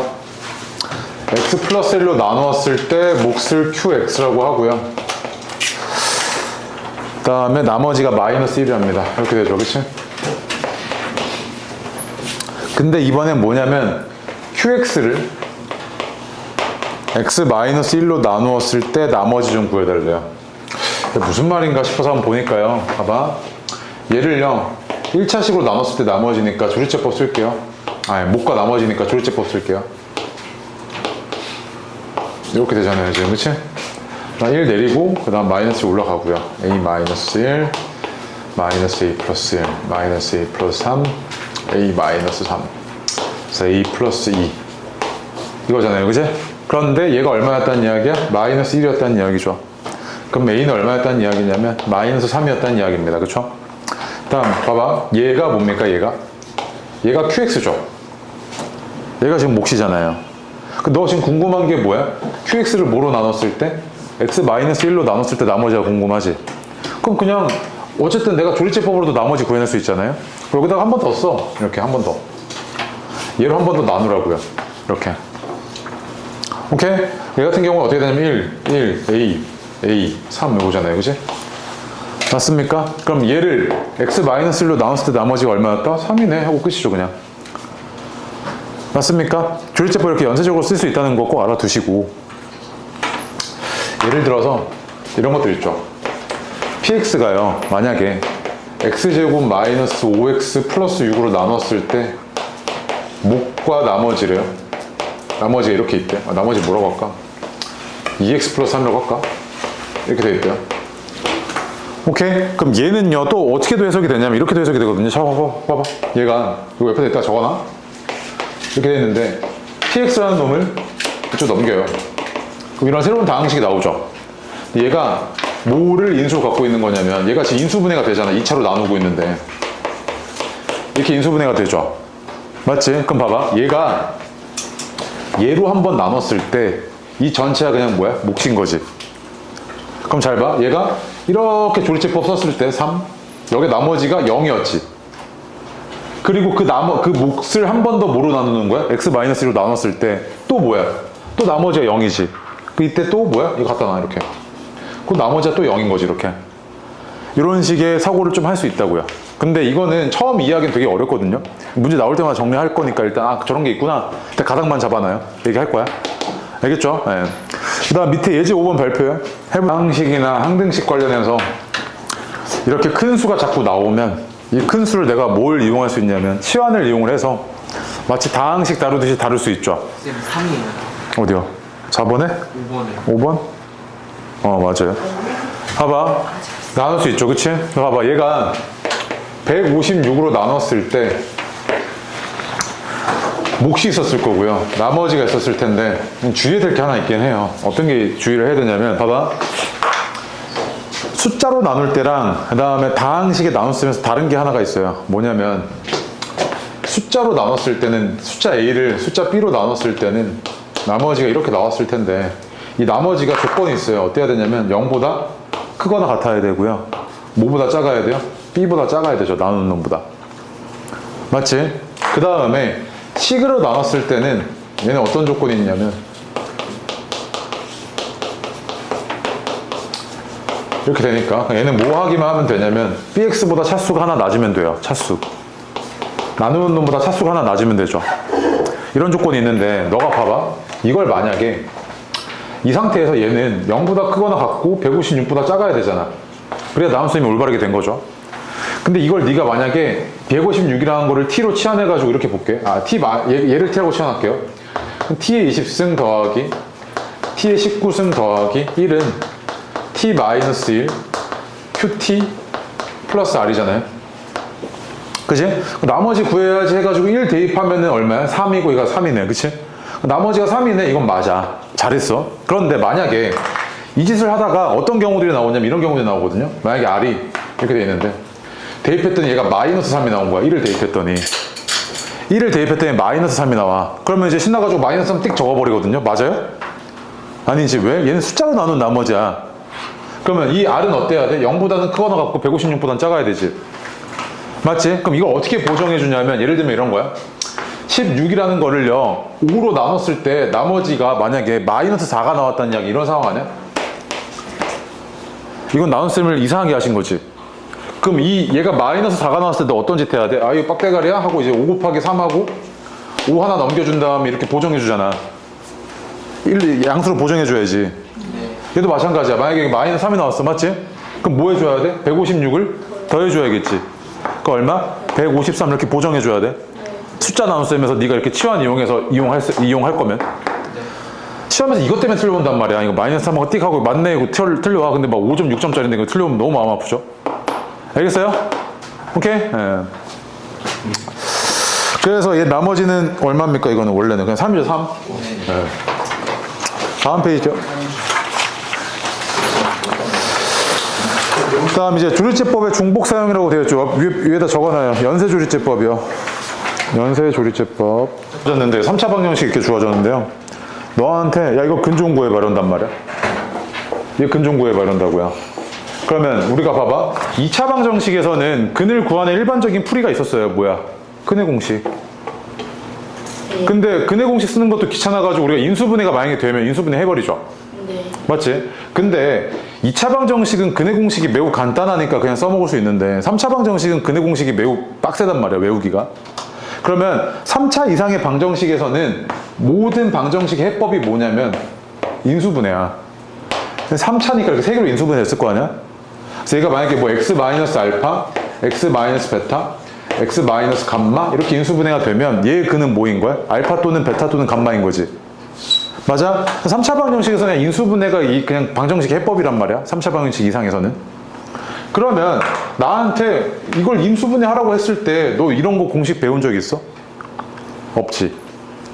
x 플러스 1로 나누었을 때 몫을 qx라고 하고요. 그 다음에 나머지가 마이너스 1이랍니다. 이렇게 되죠. 그치? 근데 이번엔 뭐냐면 qx를 x-1로 나누었을 때 나머지 좀 구해달래요. 무슨 말인가 싶어서 한번 보니까요. 봐봐. 얘를요 1차식으로 나눴을 때 나머지니까 조리제법 쓸게요. 아니 몫과 나머지니까 조리제법 쓸게요. 이렇게 되잖아요 지금. 그치? 1 내리고 그 다음 마이너스 올라가고요. a 마이너스 1 마이너스 a 플러스 1 마이너스 a 플러스 3 a 마이너스 3 그래서 a 플러스 2 이거잖아요, 그지? 그런데 얘가 얼마였다는 이야기야? 마이너스 1이었다는 이야기죠. 그럼 A는 얼마였다는 이야기냐면 마이너스 3이었다는 이야기입니다. 그쵸? 다음 봐봐. 얘가 뭡니까? 얘가 QX죠. 얘가 지금 몫이잖아요. 너 지금 궁금한 게 뭐야? QX를 뭐로 나눴을 때? X-1로 나눴을 때 나머지가 궁금하지? 그럼 그냥 어쨌든 내가 조리제법으로도 나머지 구해낼 수 있잖아요. 여기다가 한 번 더 써. 이렇게 한 번 더. 얘로 한 번 더 나누라고요. 이렇게. 오케이? 얘 같은 경우는 어떻게 되냐면 1, 3 이거잖아요. 그지? 맞습니까? 그럼 얘를 X-1로 나눴을 때 나머지가 얼마였다? 3이네 하고 끝이죠, 그냥. 맞습니까? 조리제법 이렇게 연쇄적으로 쓸 수 있다는 거 꼭 알아두시고. 예를 들어서 이런 것들 있죠. px가요, 만약에 x제곱 마이너스 5x 플러스 6으로 나눴을 때 목과 나머지래요. 나머지가 이렇게 있대. 나머지 뭐라고 할까? 2x 플러스 3이라고 할까? 이렇게 돼 있대요. 오케이? 그럼 얘는요, 또 어떻게도 해석이 되냐면 이렇게도 해석이 되거든요. 자, 봐봐. 얘가 이거 옆에 있다 적어놔. 이렇게 돼 있는데 px라는 놈을 이쪽 넘겨요. 그럼 이런 새로운 다항식이 나오죠. 얘가 뭐를 인수로 갖고 있는 거냐면 얘가 지금 인수분해가 되잖아. 2차로 나누고 있는데 이렇게 인수분해가 되죠. 맞지? 그럼 봐봐. 얘가 얘로 한번 나눴을 때 이 전체가 그냥 뭐야? 몫인 거지. 그럼 잘 봐. 얘가 이렇게 조리제법 썼을 때 3, 여기 나머지가 0이었지. 그리고 그 몫을 한 번 더 뭐로 나누는 거야? X-1로 나눴을 때 또 뭐야? 또 나머지가 0이지. 이때 또 뭐야? 이거 갖다 놔, 이렇게. 그 나머지가 또 0인 거지, 이렇게. 이런 식의 사고를 좀 할 수 있다고요. 근데 이거는 처음 이해하기는 되게 어렵거든요. 문제 나올 때마다 정리할 거니까 일단 저런 게 있구나. 일단 가닥만 잡아놔요. 얘기할 거야. 알겠죠? 네. 그 다음 밑에 예제 5번 발표요. 해방식이나 항등식 관련해서 이렇게 큰 수가 자꾸 나오면 이 큰 수를 내가 뭘 이용할 수 있냐면 치환을 이용을 해서 마치 다항식 다루듯이 다룰 수 있죠. 쌤 3이에요. 어디요? 4번에? 5번에. 5번? 맞아요. 봐봐. 나눌 수 있죠. 그치? 봐봐. 얘가 156으로 나눴을 때 몫이 있었을 거고요. 나머지가 있었을 텐데 주의해야 될 게 하나 있긴 해요. 어떤 게 주의를 해야 되냐면 봐봐. 숫자로 나눌 때랑 그 다음에 다항식에 나눴으면서 다른 게 하나가 있어요. 뭐냐면 숫자로 나눴을 때는 숫자 A를 숫자 B로 나눴을 때는 나머지가 이렇게 나왔을 텐데 이 나머지가 조건이 있어요. 어떻게 해야 되냐면 0보다 크거나 같아야 되고요. 뭐보다 작아야 돼요? B보다 작아야 되죠. 나누는 놈보다. 맞지? 그 다음에 식으로 나눴을 때는 얘는 어떤 조건이 있냐면 이렇게 되니까 얘는 뭐 하기만 하면 되냐면 bx보다 차수가 하나 낮으면 돼요. 차수. 나누는 놈보다 차수가 하나 낮으면 되죠. 이런 조건이 있는데 너가 봐봐. 이걸 만약에 이 상태에서 얘는 0보다 크거나 같고 156보다 작아야 되잖아. 그래야 나눗셈이 올바르게 된 거죠. 근데 이걸 네가 만약에 156이라는 거를 t로 치환해가지고 이렇게 볼게. 얘를 t라고 치환할게요. t의 20승 더하기 t의 19승 더하기 1은 t-1 qt 플러스 r이잖아요. 그치? 나머지 구해야지 해가지고 1 대입하면은 얼마야? 3이고 얘가 3이네. 그치? 나머지가 3이네. 이건 맞아. 잘했어. 그런데 만약에 이 짓을 하다가 어떤 경우들이 나오냐면 이런 경우들이 나오거든요. 만약에 r이 이렇게 돼 있는데 대입했더니 얘가 마이너스 3이 나온 거야. 1을 대입했더니 마이너스 3이 나와. 그러면 이제 신나가지고 마이너스 3 띡 적어버리거든요. 맞아요? 아니지. 왜? 얘는 숫자로 나눈 나머지야. 그러면 이 r은 어때야 돼? 0보다는 크거나 같고 156보다는 작아야 되지. 맞지? 그럼 이걸 어떻게 보정해 주냐면 예를 들면 이런 거야. 16이라는 거를요 5로 나눴을 때 나머지가 만약에 마이너스 4가 나왔다는 이야기. 이런 상황 아니야? 이건 나눗셈을 이상하게 하신 거지. 그럼 얘가 마이너스 4가 나왔을 때 너 어떤 짓 해야 돼? 이거 빡대가리야? 하고 이제 5 곱하기 3하고 5 하나 넘겨준 다음에 이렇게 보정해 주잖아. 양수로 보정해 줘야지. 얘도 마찬가지야. 만약에 마이너스 3이 나왔어. 맞지? 그럼 뭐 해줘야 돼? 156을 더해줘야겠지. 그 얼마? 153 이렇게 보정해 줘야 돼. 숫자 나눗셈에서 네가 이렇게 치환 이용해서 이용할 거면. 시험에서 이것 때문에 틀려본단 말이야. 이거 마이너스 3하고 띡 하고 맞네 이거 틀려와. 근데 막 5점 6점짜리인데 이거 틀려오면 너무 마음 아프죠? 알겠어요? 오케이? 예. 그래서 얘 나머지는 얼마입니까? 이거는 원래는 그냥 3이죠. 3. 네. 다음 페이지죠. 그 다음 이제 조리제법의 중복 사용이라고 되어 있죠. 위에다 적어놔요. 연쇄조리제법이요. 연쇄조리제법. 주어졌는데 3차 방정식 이렇게 주어졌는데요. 너한테 야 이거 근종 구해봐 이런단 말이야. 이거 근종 구해봐 이런다고요. 그러면 우리가 봐봐. 2차 방정식에서는 근을 구하는 일반적인 풀이가 있었어요. 뭐야? 근의 공식. 근데 근의 공식 쓰는 것도 귀찮아가지고 우리가 인수분해가 만약에 되면 인수분해 해버리죠. 네. 맞지? 근데 2차 방정식은 근의 공식이 매우 간단하니까 그냥 써먹을 수 있는데 3차 방정식은 근의 공식이 매우 빡세단 말이야, 외우기가. 그러면 3차 이상의 방정식에서는 모든 방정식의 해법이 뭐냐면 인수분해야. 3차니까 이렇게 세 개로 인수분해 했을 거 아니야? 그래서 얘가 만약에 뭐 x 마이너스 알파, x 마이너스 베타, x 마이너스 감마 이렇게 인수분해가 되면 얘의 근은 뭐인 거야? 알파 또는 베타 또는 감마인 거지. 맞아? 3차 방정식에서는 그냥 인수분해가 그냥 방정식 해법이란 말이야. 3차 방정식 이상에서는. 그러면 나한테 이걸 인수분해 하라고 했을 때 너 이런 거 공식 배운 적 있어? 없지.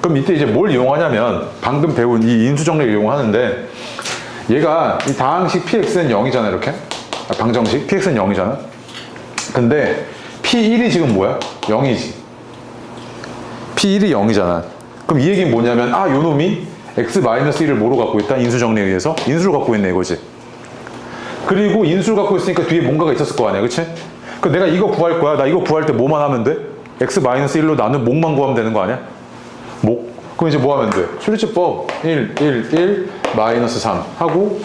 그럼 이때 이제 뭘 이용하냐면 방금 배운 이 인수정리를 이용하는데 얘가 이 다항식 px는 0이잖아 이렇게. 방정식 px는 0이잖아. 근데 p1이 지금 뭐야? 0이지. p1이 0이잖아. 그럼 이 얘기는 뭐냐면 요 놈이 x-1을 뭐로 갖고 있다? 인수정리에 의해서 인수를 갖고 있네 이거지. 그리고 인수를 갖고 있으니까 뒤에 뭔가가 있었을 거 아니야, 그치? 그럼 내가 이거 구할 거야. 나 이거 구할 때 뭐만 하면 돼? x-1로 나눈 목만 구하면 되는 거 아니야? 목. 그럼 이제 뭐 하면 돼? 수리치법 1, 1, 1, 마이너스 3 하고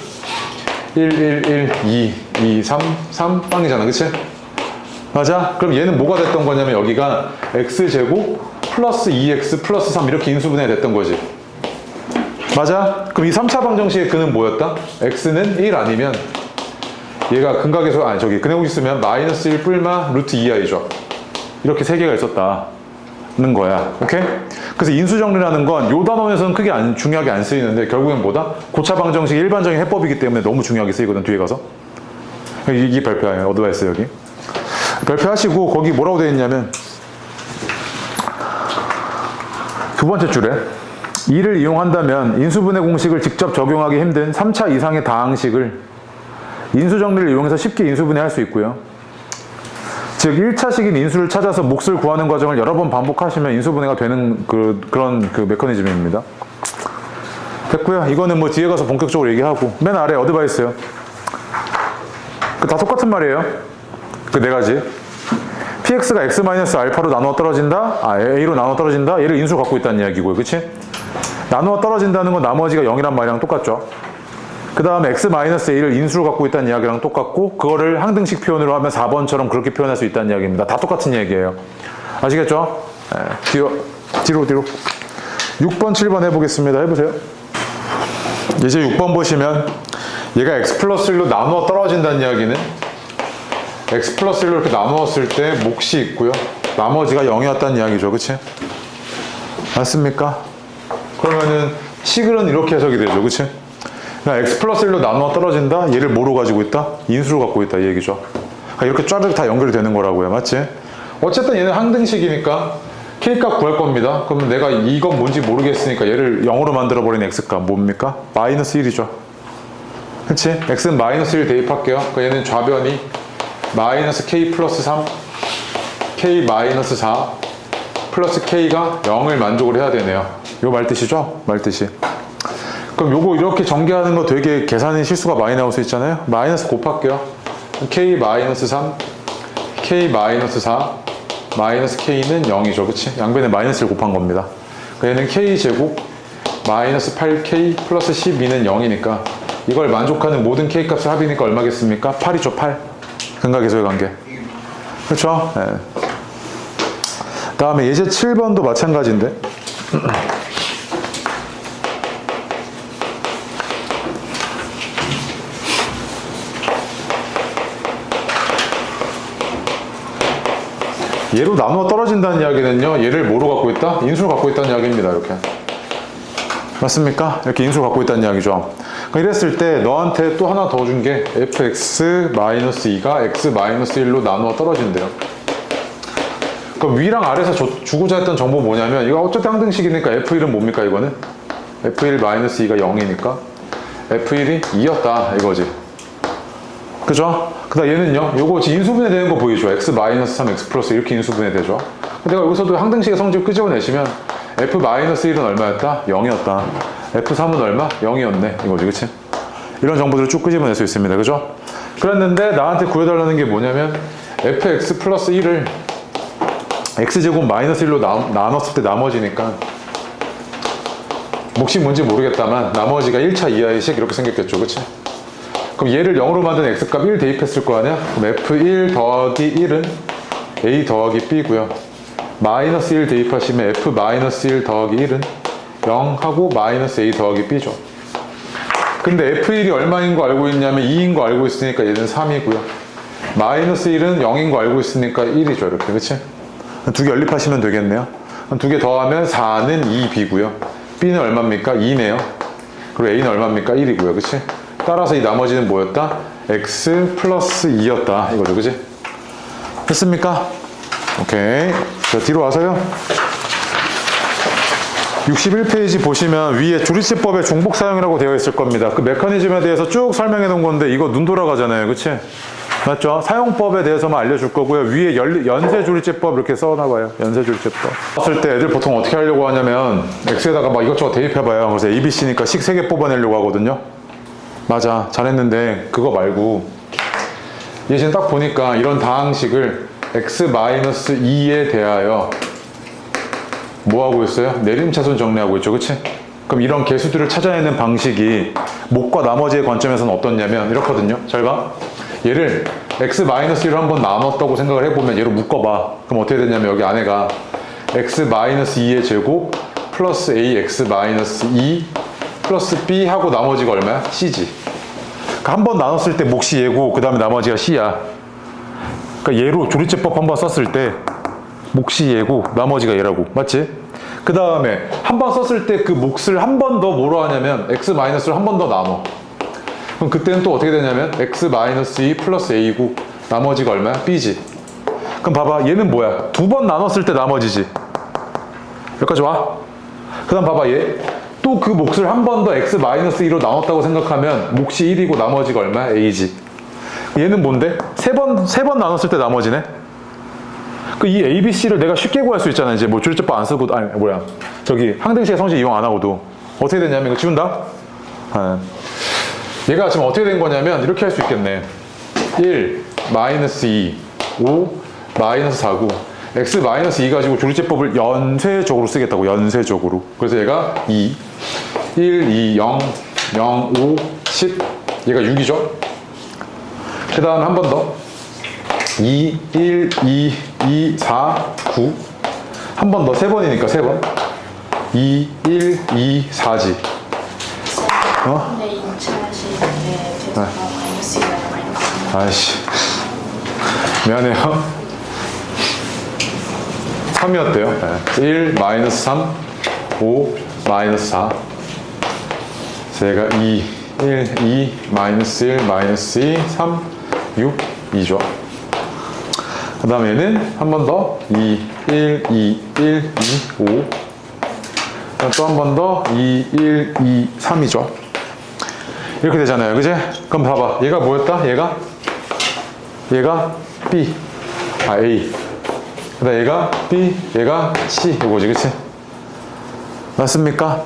1, 1, 1, 2, 2, 3, 3 빵이잖아, 그치? 맞아? 그럼 얘는 뭐가 됐던 거냐면 여기가 x제곱 플러스 2x 플러스 3 이렇게 인수분해가 됐던 거지. 맞아? 그럼 이 3차 방정식의 근은 뭐였다? x는 1 아니면 얘가 근각에서 근의 공식 쓰면 마이너스 1 뿔마 루트 2i죠. 이렇게 세 개가 있었다는 거야. 오케이? 그래서 인수정리라는 건 요 단원에서는 크게 중요하게 안 쓰이는데 결국엔 뭐다? 고차 방정식의 일반적인 해법이기 때문에 너무 중요하게 쓰이거든, 뒤에 가서. 이게 발표예요. 어드바이스 여기. 발표하시고 거기 뭐라고 되어 있냐면 두 번째 줄에 이를 이용한다면 인수분해 공식을 직접 적용하기 힘든 3차 이상의 다항식을 인수정리를 이용해서 쉽게 인수분해할 수 있고요. 즉 1차식인 인수를 찾아서 몫을 구하는 과정을 여러 번 반복하시면 인수분해가 되는 그런 메커니즘입니다. 됐고요. 이거는 뭐 뒤에 가서 본격적으로 얘기하고 맨 아래 어드바이스요. 다 똑같은 말이에요. 그 네 가지. px가 x-알파로 나누어 떨어진다. a로 나누어 떨어진다. 얘를 인수로 갖고 있다는 이야기고요. 그치? 나누어 떨어진다는 건 나머지가 0이란 말이랑 똑같죠. 그 다음에 x-a를 인수로 갖고 있다는 이야기랑 똑같고 그거를 항등식 표현으로 하면 4번처럼 그렇게 표현할 수 있다는 이야기입니다. 다 똑같은 얘기예요. 아시겠죠? 뒤로 6번 7번 해보겠습니다. 해보세요. 이제 6번 보시면 얘가 x 플러스 1로 나누어 떨어진다는 이야기는 x 플러스 1로 이렇게 나누었을 때 몫이 있고요. 나머지가 0이었다는 이야기죠. 그치? 맞습니까? 그러면은 식은 이렇게 해석이 되죠. 그치? 그러니까 x 플러스 1로 나누어 떨어진다? 얘를 뭐로 가지고 있다? 인수로 갖고 있다. 이 얘기죠. 그러니까 이렇게 쫙 다 연결이 되는 거라고요. 맞지? 어쨌든 얘는 항등식이니까 k값 구할 겁니다. 그러면 내가 이건 뭔지 모르겠으니까 얘를 0으로 만들어버린 x값 뭡니까? 마이너스 1이죠. 그치? x는 마이너스 1 대입할게요. 그러니까 얘는 좌변이 마이너스 k 플러스 3 k 마이너스 4 플러스 k가 0을 만족을 해야 되네요. 요 말뜻이죠? 말뜻이. 그럼 요거 이렇게 전개하는 거 되게 계산의 실수가 많이 나올 수 있잖아요. 마이너스 곱할게요. k 마이너스 3 k 마이너스 4 마이너스 k는 0이죠. 그치? 양변에 마이너스를 곱한 겁니다. 얘는 k 제곱 마이너스 8k 플러스 12는 0이니까 이걸 만족하는 모든 k 값을 합이니까 얼마겠습니까? 8이죠. 8. 근각에서의 관계. 그렇죠? 네. 다음에 예제 7번도 마찬가지인데 얘로 나누어 떨어진다는 이야기는요, 얘를 뭐로 갖고 있다? 인수로 갖고 있다는 이야기입니다. 이렇게. 맞습니까? 이렇게 인수로 갖고 있다는 이야기죠. 그러니까 이랬을 때 너한테 또 하나 더 준 게 fx-2가 x-1로 나누어 떨어진대요. 그럼 위랑 아래에서 주고자 했던 정보 뭐냐면 이거 어쨌든 항등식이니까 f1은 뭡니까 이거는? F1 마이너스 2가 0이니까 F1이 2였다 이거지. 그죠? 그 다음 얘는요, 요거 지금 인수분해 되는 거 보이죠? x 마이너스 3, x 플러스 이렇게 인수분해 되죠? 내가 여기서도 항등식의 성질 끄집어내시면 f 마이너스 1은 얼마였다? 0이었다. f3은 얼마? 0이었네. 이거지, 그치? 이런 정보들을 쭉 끄집어낼 수 있습니다. 그죠? 그랬는데 나한테 구해달라는 게 뭐냐면 fx 플러스 1을 x제곱 마이너스 1로 나눴을 때 나머지니까 몫이 뭔지 모르겠다만 나머지가 1차 이하의 식 이렇게 생겼겠죠. 그치? 그럼 얘를 0으로 만든 x값 1 대입했을 거 아니야? 그럼 f1 더하기 1은 a 더하기 b고요. 마이너스 1 대입하시면 f 마이너스 1 더하기 1은 0하고 마이너스 a 더하기 b죠. 근데 f1이 얼마인 거 알고 있냐면 2인 거 알고 있으니까 얘는 3이고요. 마이너스 1은 0인 거 알고 있으니까 1이죠. 이렇게. 그치? 두 개 연립하시면 되겠네요. 두 개 더하면 4는 2b고요. b는 얼마입니까? 2네요. 그리고 a는 얼마입니까? 1이고요. 그치? 따라서 이 나머지는 뭐였다? x 플러스 2였다. 이거죠. 그치? 됐습니까? 오케이. 자, 뒤로 와서요. 61페이지 보시면 위에 조리제법의 종복 사용이라고 되어 있을 겁니다. 그 메커니즘에 대해서 쭉 설명해 놓은 건데 이거 눈 돌아가잖아요. 그치? 맞죠? 사용법에 대해서만 알려줄 거고요. 위에 연쇄조리제법 이렇게 써놔봐요. 연쇄조리제법. 썼을 때 애들 보통 어떻게 하려고 하냐면 x에다가 막 이것저것 대입해봐요. 그래서 ABC니까 식 3개 뽑아내려고 하거든요. 맞아. 잘했는데 그거 말고 얘 지금 딱 보니까 이런 다항식을 x-2에 대하여 뭐 하고 있어요? 내림차순 정리하고 있죠. 그치? 그럼 이런 개수들을 찾아내는 방식이 목과 나머지의 관점에서는 어떻냐면 이렇거든요. 잘 봐. 얘를 x-1로 한번 나눴다고 생각을 해보면 얘로 묶어봐. 그럼 어떻게 되냐면 여기 안에가 x-2의 제곱 플러스 ax-2 플러스 b 하고 나머지가 얼마야? c지. 그러니까 한 번 나눴을 때 몫이 얘고 그 다음에 나머지가 c야. 그러니까 얘로 조리제법 한번 썼을 때 몫이 얘고 나머지가 얘라고. 맞지? 그 다음에 한 번 썼을 때 그 몫을 한 번 더 뭐로 하냐면 x-를 한 번 더 나눠. 그럼 그때는 또 어떻게 되냐면 x-2 플러스 a고 나머지가 얼마야? b지. 그럼 봐봐. 얘는 뭐야? 두 번 나눴을 때 나머지지. 여기까지 와. 그 다음 봐봐. 얘 또 그 몫을 한 번 더 x-2로 나눴다고 생각하면 몫이 1이고 나머지가 얼마야? a지. 얘는 뭔데? 세 번 나눴을 때 나머지네? 이 ABC를 내가 쉽게 구할 수 있잖아. 이제 뭐 조리제법 안 쓰고, 아니, 뭐야. 저기, 항등식의 성질 이용 안 하고도. 어떻게 되냐면, 이거 지운다? 얘가 지금 어떻게 된 거냐면, 이렇게 할 수 있겠네. 1, 마이너스 2, 5, 마이너스 4, 9. x-2 가지고 조리제법을 연쇄적으로 쓰겠다고, 연쇄적으로. 그래서 얘가 2, 1, 2, 0, 0, 5, 10. 얘가 6이죠? 그 다음에 한 번 더. 2, 1, 2, 2, 4, 9. 한 번 더, 3번이니까 3번. 2, 1, 2, 4지. 어? 근데 2차 시에 제가 마이너스 2가 마이너스 아이씨. 미안해요. 3이었대요. 1, 마이너스 3, 5, 마이너스 4. 제가 2, 1, 2, 마이너스 1, 마이너스 2, 3, 6, 2죠. 그 다음에는 한 번 더 2, 1, 2, 1, 2, 5. 또 한 번 더 2, 1, 2, 3이죠. 이렇게 되잖아요. 그지? 그럼 봐봐. 얘가 뭐였다? 얘가 B. A. 그 다음 얘가 B, 얘가 C. 이거지. 그치? 맞습니까?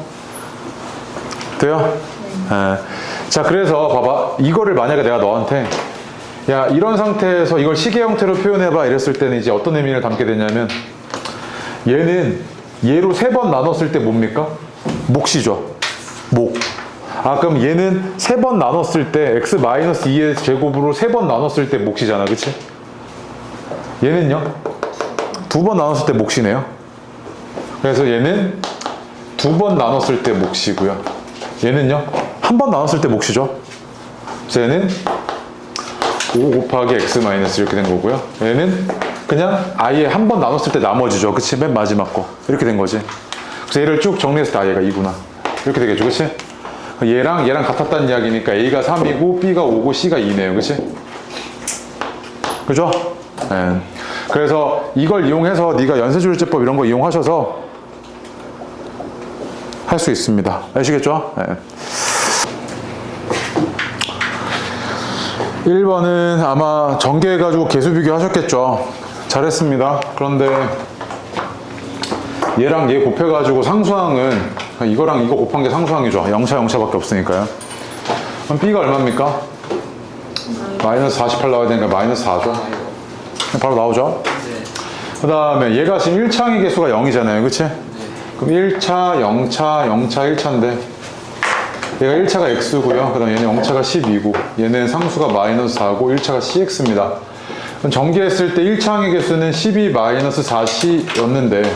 돼요? 네. 자, 그래서 봐봐. 이거를 만약에 내가 너한테 야, 이런 상태에서 이걸 시계 형태로 표현해봐 이랬을 때는 이제 어떤 의미를 담게 되냐면 얘는 얘로 3번 나눴을 때 뭡니까? 몫이죠. 목. 아, 그럼 얘는 3번 나눴을 때 x-2의 제곱으로 3번 나눴을 때 몫이잖아. 그치? 얘는요? 2번 나눴을 때 몫이네요. 그래서 얘는 2번 나눴을 때 몫이고요. 얘는요? 1번 나눴을 때 몫이죠. 그래서 얘는 5 곱하기 x 마이너스 이렇게 된 거고요. 얘는 그냥 아예 한 번 나눴을 때 나머지죠. 그치? 맨 마지막 거. 이렇게 된 거지. 그래서 얘를 쭉 정리했을 때 아, 얘가 2구나. 이렇게 되겠죠. 그치? 얘랑 같았다는 이야기니까 A가 3이고 B가 5고 C가 2네요. 그치? 그죠? 네. 그래서 이걸 이용해서 네가 연쇄조리제법 이런 거 이용하셔서 할 수 있습니다. 아시겠죠? 네. 1번은 아마 전개해가지고 계수 비교하셨겠죠? 잘했습니다. 그런데 얘랑 얘 곱해가지고 상수항은 이거랑 이거 곱한 게 상수항이죠. 0차 0차밖에 없으니까요. 그럼 B가 얼마입니까? 마이너스 48 나와야 되니까 마이너스 4죠. 바로 나오죠. 그 다음에 얘가 지금 1차항의 개수가 0이잖아요. 그치? 그럼 1차, 0차, 0차, 1차인데 얘가 1차가 x고요. 그 다음에 얘는 0차가 12고 얘는 상수가 마이너스 4고 1차가 cx입니다. 그럼 전개했을 때 1차항의 개수는 12 마이너스 4c였는데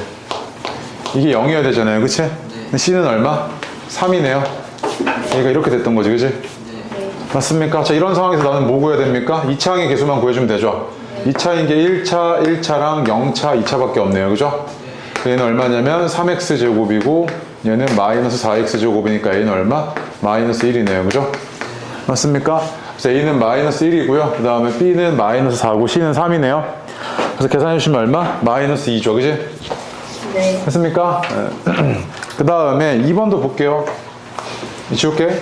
이게 0이어야 되잖아요. 그치? c는 얼마? 3이네요. 얘가 이렇게 됐던 거지. 그치? 맞습니까? 자, 이런 상황에서 나는 뭐 구해야 됩니까? 2차항의 개수만 구해주면 되죠. 2차인 게 1차, 1차랑 0차, 2차밖에 없네요. 그죠? 얘는 얼마냐면 3x제곱이고 얘는 마이너스 4x제곱이니까 a는 얼마? 마이너스 1이네요. 그죠? 맞습니까? 그래서 a는 마이너스 1이고요. 그 다음에 b는 마이너스 4고 c는 3이네요. 그래서 계산해 주시면 얼마? 마이너스 2죠. 그지? 네. 됐습니까? 그 다음에 2번도 볼게요. 지울게.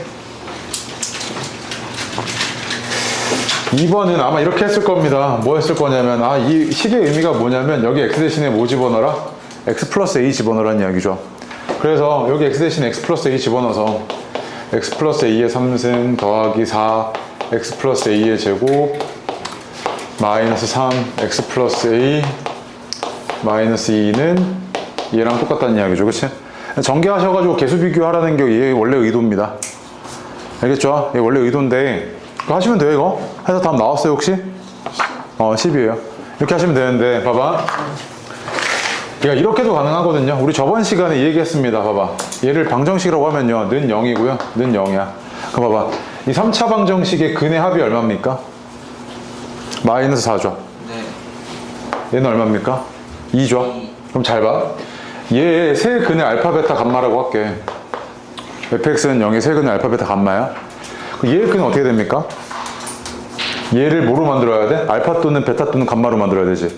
2번은 아마 이렇게 했을 겁니다. 뭐 했을 거냐면, 이 식의 의미가 뭐냐면, 여기 x 대신에 뭐 집어넣어라? x 플러스 a 집어넣으라는 이야기죠. 그래서 여기 x 대신에 x 플러스 a 집어넣어서, x 플러스 a의 3승 더하기 4, x 플러스 a의 제곱, 마이너스 3, x 플러스 a, 마이너스 2는 얘랑 똑같다는 이야기죠. 그치? 전개하셔가지고 개수 비교하라는 게 얘 원래 의도입니다. 알겠죠? 얘 원래 의도인데, 그거 하시면 돼요, 이거? 해서 답 나왔어요, 혹시? 10이에요. 이렇게 하시면 되는데, 봐봐. 얘가 이렇게도 가능하거든요. 우리 저번 시간에 이 얘기했습니다. 봐봐. 얘를 방정식이라고 하면요. 는 0이고요. 는 0이야. 그럼 봐봐. 이 3차 방정식의 근의 합이 얼마입니까? 마이너스 4죠. 네. 얘는 얼마입니까? 2죠. 그럼 잘 봐. 얘 세 근의 알파, 베타, 감마라고 할게. fx는 0의 세 근의 알파, 베타, 감마야. 얘의 근은 어떻게 됩니까? 얘를 뭐로 만들어야 돼? 알파 또는 베타 또는 감마로 만들어야 되지.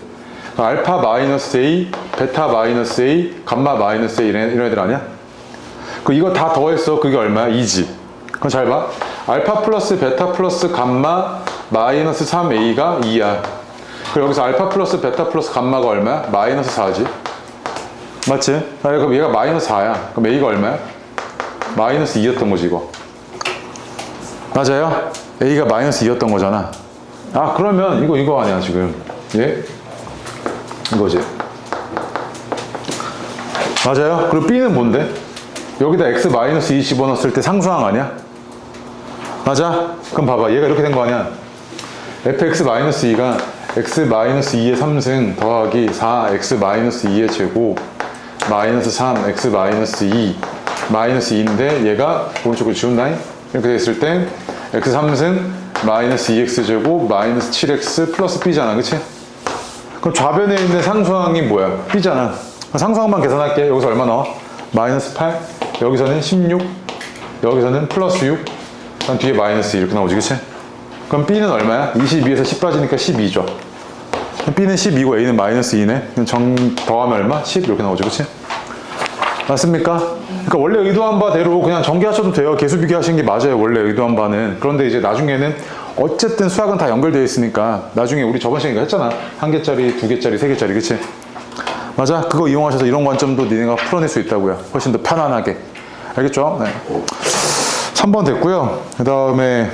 알파 마이너스 A, 베타 마이너스 A, 감마 마이너스 A 이런 애들 아니야? 이거 다 더했어. 그게 얼마야? 2지. 그럼 잘 봐. 알파 플러스 베타 플러스 감마 마이너스 3A가 2야. 그리고 여기서 알파 플러스 베타 플러스 감마가 얼마야? 마이너스 4지. 맞지? 그럼 얘가 마이너스 4야. 그럼 A가 얼마야? 마이너스 2였던 거지, 이거. 맞아요? A가 마이너스 2였던 거잖아. 그러면 이거 아니야, 지금. 예? 이거지. 맞아요? 그리고 B는 뭔데? 여기다 X 마이너스 2 집어넣었을 때 상수항 아니야? 맞아? 그럼 봐봐. 얘가 이렇게 된 거 아니야? fx 마이너스 2가 x 마이너스 2의 3승 더하기 4x 마이너스 2의 제곱 마이너스 3 x 마이너스 2 마이너스 2인데 얘가 오른쪽으로 지운다잉? 이렇게 됐을 때 x 3승 마이너스 2x 제곱 마이너스 7x 플러스 b잖아. 그치? 그럼 좌변에 있는 상수항이 뭐야? b잖아. 상수항만 계산할게. 여기서 얼마 나와? 마이너스 8 여기서는 16 여기서는 플러스 6 그럼 뒤에 마이너스 2 이렇게 나오지. 그치? 그럼 b는 얼마야? 22에서 10 빠지니까 12죠. b는 12고 a는 마이너스 2네. 더하면 얼마? 10 이렇게 나오죠. 그치? 맞습니까? 그러니까 원래 의도한 바대로 그냥 전개하셔도 돼요. 개수 비교하시는 게 맞아요. 원래 의도한 바는. 그런데 이제 나중에는 어쨌든 수학은 다 연결되어 있으니까 나중에 우리 저번 시간에 했잖아. 1개짜리, 2개짜리, 3개짜리. 그치? 맞아? 그거 이용하셔서 이런 관점도 니네가 풀어낼 수 있다고요. 훨씬 더 편안하게. 알겠죠? 네. 3번 됐고요. 그 다음에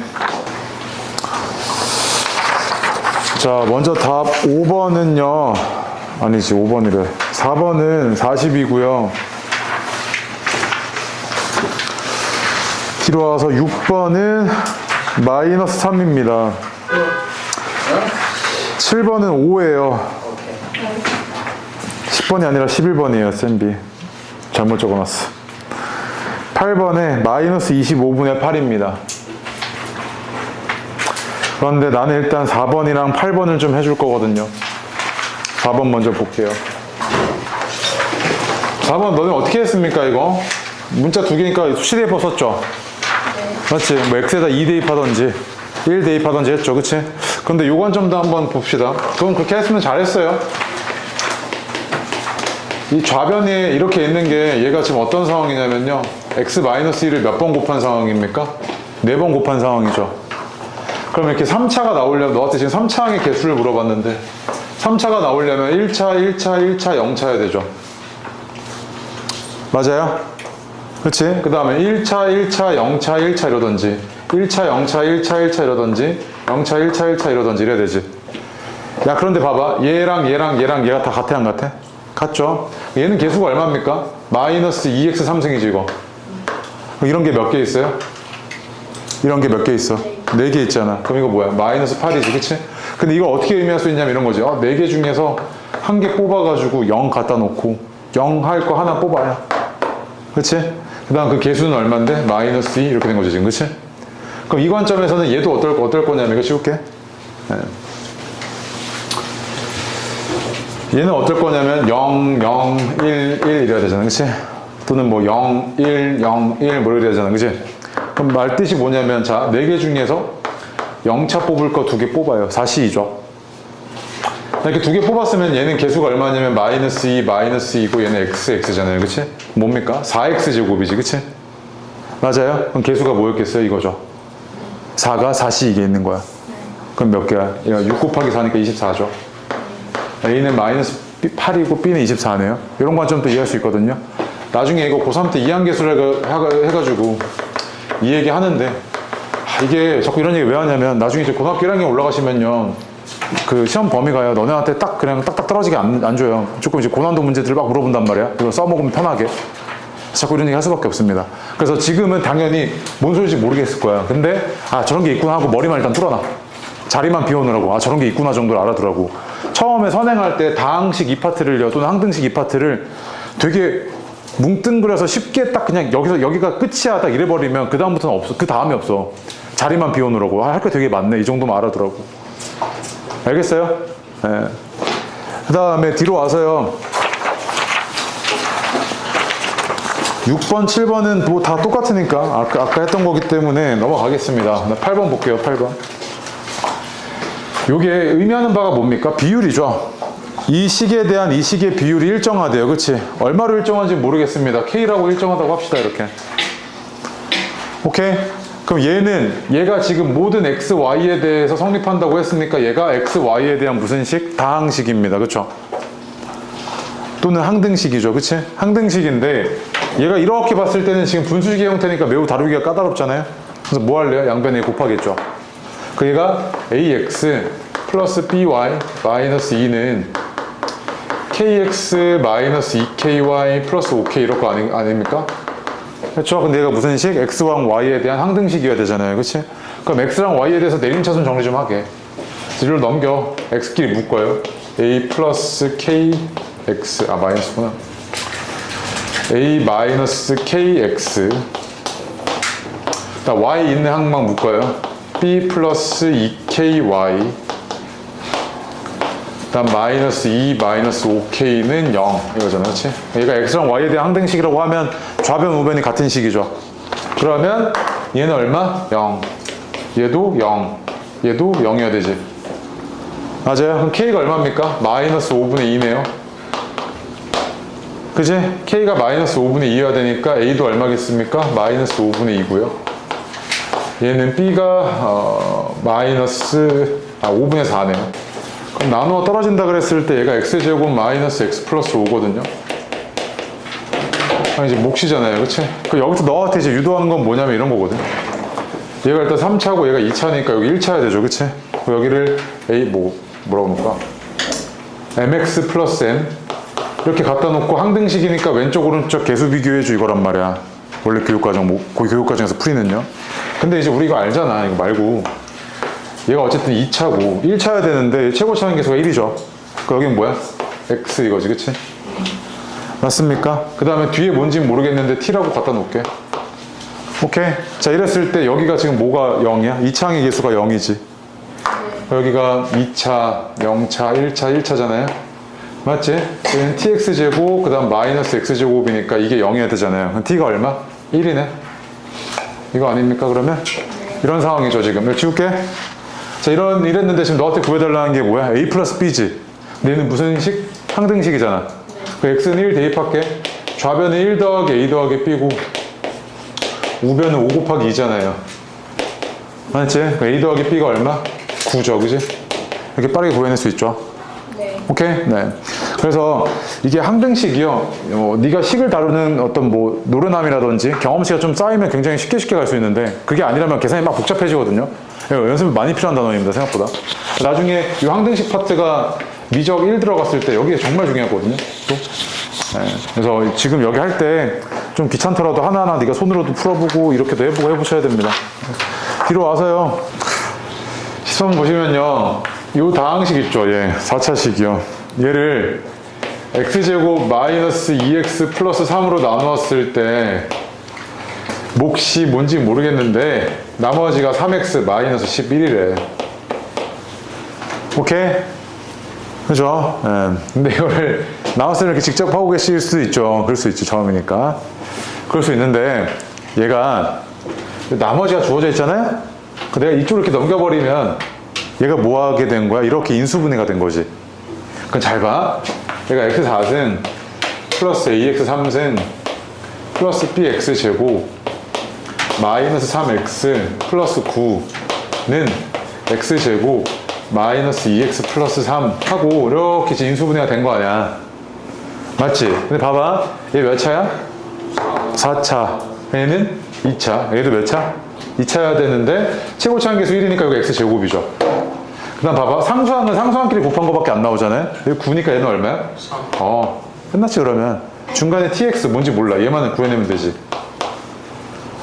자, 먼저 답 5번은요. 아니지, 5번이래. 4번은 40이고요. 뒤로 와서 6번은 마이너스 3입니다. 7번은 5예요. 10번이 아니라 11번이에요, 쌤비. 잘못 적어놨어. 8번에 마이너스 25분의 8입니다. 그런데 나는 일단 4번이랑 8번을 좀 해줄 거거든요. 4번 먼저 볼게요. 4번 너네 어떻게 했습니까, 이거? 문자 2개니까 수시 대입 썼죠? 맞지? 뭐 X에다 2 대입하던지 1 대입하던지 했죠. 그치? 근데 요 관점도 한번 봅시다. 그건 그렇게 했으면 잘했어요. 이 좌변이 이렇게 있는 게 얘가 지금 어떤 상황이냐면요. x-1을 몇 번 곱한 상황입니까? 4번 곱한 상황이죠. 그럼 이렇게 3차가 나오려면, 너한테 지금 3차항의 개수를 물어봤는데 3차가 나오려면 1차, 1차, 1차, 0차야 되죠. 맞아요? 그렇지? 그 다음에 1차, 1차, 0차, 1차 이러던지 1차, 0차, 1차, 1차 이러던지 0차, 1차, 1차 이러던지 이래야 되지. 야, 그런데 봐봐. 얘랑 얘랑 얘랑 얘가 다 같아 안 같아? 같죠? 얘는 개수가 얼마입니까? 마이너스 2x 3승이지 이거. 이런 게 몇 개 있어요? 이런 게 몇 개 있어? 4개 있잖아. 그럼 이거 뭐야? 마이너스 8이지, 그치? 근데 이걸 어떻게 의미할 수 있냐면 이런 거지. 4개 중에서 한 개 뽑아가지고 0 갖다 놓고 0 할 거 하나 뽑아야. 그치? 그 다음 그 개수는 얼만데? 마이너스 2 이렇게 된 거지, 지금. 그치? 그럼 이 관점에서는 얘도 어떨 거냐면 이거 씌울게. 네. 얘는 어떨 거냐면 0, 0, 1, 1 이래야 되잖아. 그치? 또는 뭐 0, 1, 0, 1 뭐 이래야 되잖아. 그치? 그럼 말 뜻이 뭐냐면 자, 4개 중에서 0차 뽑을 거 2개 뽑아요. 4C이죠. 이렇게 2개 뽑았으면 얘는 개수가 얼마냐면 마이너스 2, 마이너스 2고 얘는 x, x잖아요. 그치? 뭡니까? 4x 제곱이지. 그치? 맞아요? 그럼 개수가 뭐였겠어요? 이거죠. 4가 4C 이게 있는 거야. 그럼 몇 개야? 6 곱하기 4니까 24죠. A는 마이너스 8이고 B는 24네요. 이런 관점도 이해할 수 있거든요. 나중에 이거 고3 때 이항계수를 해가지고 이 얘기 하는데 이게 자꾸 이런 얘기 왜 하냐면 나중에 이제 고등학교 1학년 올라가시면요 그 시험 범위가요 너네한테 딱 그냥 딱딱 떨어지게 안 줘요. 조금 이제 고난도 문제들을 막 물어본단 말이야. 이거 써먹으면 편하게. 자꾸 이런 얘기 할 수밖에 없습니다. 그래서 지금은 당연히 뭔 소리인지 모르겠을 거야. 근데 아 저런 게 있구나 하고 머리만 일단 뚫어놔. 자리만 비워놓으라고. 아 저런 게 있구나 정도를 알아두라고. 처음에 선행할 때 다항식 2파트를요 또는 항등식 2파트를 되게 뭉뚱그려서 쉽게 딱 그냥 여기가 끝이야 딱 이래버리면 그 다음부터는 없어. 그 다음이 없어. 자리만 비워놓으라고. 할 게 되게 많네. 이 정도만 알아두라고. 알겠어요? 네. 그 다음에 뒤로 와서요 6번, 7번은 뭐 다 똑같으니까 아까 했던 거기 때문에 넘어가겠습니다. 8번 볼게요. 8번. 요게 의미하는 바가 뭡니까? 비율이죠. 이 식에 대한 이 식의 비율이 일정하대요. 그치? 얼마로 일정한지 모르겠습니다. K라고 일정하다고 합시다. 이렇게. 오케이? 그럼 얘가 지금 모든 X, Y에 대해서 성립한다고 했으니까 얘가 X, Y에 대한 무슨 식? 다항식입니다. 그쵸? 또는 항등식이죠. 그치? 항등식인데 얘가 이렇게 봤을 때는 지금 분수식의 형태니까 매우 다루기가 까다롭잖아요. 그래서 뭐 할래요? 양변에 곱하겠죠. 그 얘가 AX 플러스 BY 마이너스 2는 KX 마이너스 2KY 플러스 5K 이럴 거 아닙니까? 그렇죠? 근데 얘가 무슨 식? X랑 Y에 대한 항등식이어야 되잖아요. 그치? 그럼 X랑 Y에 대해서 내림차순 정리 좀 하게. 뒤로 넘겨. X끼리 묶어요. A 플러스 KX 마이너스구나. A 마이너스 KX Y 있는 항만 묶어요. B 플러스 2KY 다음 마이너스 2 마이너스 5K는 0 이거잖아. 그치? 얘가 X랑 Y에 대한 항등식이라고 하면 좌변 우변이 같은 식이죠. 그러면 얘는 얼마? 0 얘도 0 얘도 0이어야 되지. 맞아요. 그럼 K가 얼마입니까? 마이너스 5분의 2네요. 그치? K가 마이너스 5분의 2여야 되니까 A도 얼마겠습니까? 마이너스 5분의 2고요. 얘는 B가 마이너스 5분의 4네요. 그럼 나누어 떨어진다 그랬을 때 얘가 X제곱 마이너스 X 플러스 5거든요. 이제 몫이잖아요. 그치? 그 여기서 너한테 이제 유도하는 건 뭐냐면 이런 거거든. 얘가 일단 3차고 얘가 2차니까 여기 1차야 되죠. 그치? 여기를 A 뭐라고 놓을까? MX 플러스 N 이렇게 갖다 놓고 항등식이니까 왼쪽 오른쪽 개수 비교해줘 이거란 말이야. 원래 교육과정 교육과정에서 풀이는요. 근데 이제 우리가 알잖아. 이거 말고 얘가 어쨌든 2차고 1차야 되는데 최고 차원 계수가 1이죠. 그 여긴 뭐야? X 이거지. 그치? 맞습니까? 그 다음에 뒤에 뭔지는 모르겠는데 T라고 갖다 놓을게. 오케이? 자 이랬을 때 여기가 지금 뭐가 0이야? 2차항의 개수가 0이지. 여기가 2차, 0차, 1차, 1차잖아요. 맞지? 여기는 tx제곱 그 다음 마이너스 x제곱이니까 이게 0이어야 되잖아요. 그럼 t가 얼마? 1이네. 이거 아닙니까 그러면? 이런 상황이죠 지금. 이거 지울게. 자 이랬는데 지금 너한테 구해달라는 게 뭐야? a 플러스 b지. 얘는 무슨 식? 항등식이잖아. 그 x는 1 대입할게. 좌변은 1 더하기 a 더하기 b고 우변은 5 곱하기 2잖아요. 맞지? a 더하기 b가 얼마? 9죠, 그지? 이렇게 빠르게 구해낼 수 있죠. 네. 오케이? 네. 그래서 이게 항등식이요. 네가 식을 다루는 어떤 뭐 노련함이라든지 경험치가 좀 쌓이면 굉장히 쉽게 갈 수 있는데 그게 아니라면 계산이 막 복잡해지거든요. 연습이 많이 필요한 단원입니다, 생각보다. 나중에 이 항등식 파트가 미적 1 들어갔을 때 여기에 정말 중요하거든요. 또. 네. 그래서 지금 여기 할 때 좀 귀찮더라도 하나하나 네가 손으로도 풀어보고 이렇게도 해보고 해보셔야 됩니다. 뒤로 와서요. 시선 보시면요. 요 다항식 있죠. 예. 4차식이요. 얘를 x제곱 마이너스 2x 플러스 3으로 나누었을 때 몫이 뭔지 모르겠는데 나머지가 3x 마이너스 11이래. 오케이? 그죠? 예. 근데 이거를 나왔을 때 이렇게 직접 하고 계실 수도 있죠. 그럴 수 있죠. 처음이니까. 그럴 수 있는데 얘가 나머지가 주어져 있잖아요? 내가 이쪽으로 이렇게 넘겨버리면 얘가 뭐 하게 된 거야? 이렇게 인수분해가 된 거지. 그럼 잘 봐. 얘가 x4승 플러스 ax3승 플러스 bx 제곱 마이너스 3x 플러스 9는 x 제곱 마이너스 2x 플러스 3 하고 이렇게 이제 인수분해가 된 거 아니야. 맞지? 근데 봐봐. 얘 몇 차야? 4차. 얘는 2차. 얘도 몇 차? 2차여야 되는데 최고차 함계수 1이니까 이거 x제곱이죠. 그 다음 봐봐. 상수항은 상수항끼리 곱한 거밖에 안 나오잖아요. 여기 9니까 얘는 얼마야? 3. 끝났지 그러면. 중간에 tx 뭔지 몰라. 얘만은 구해내면 되지.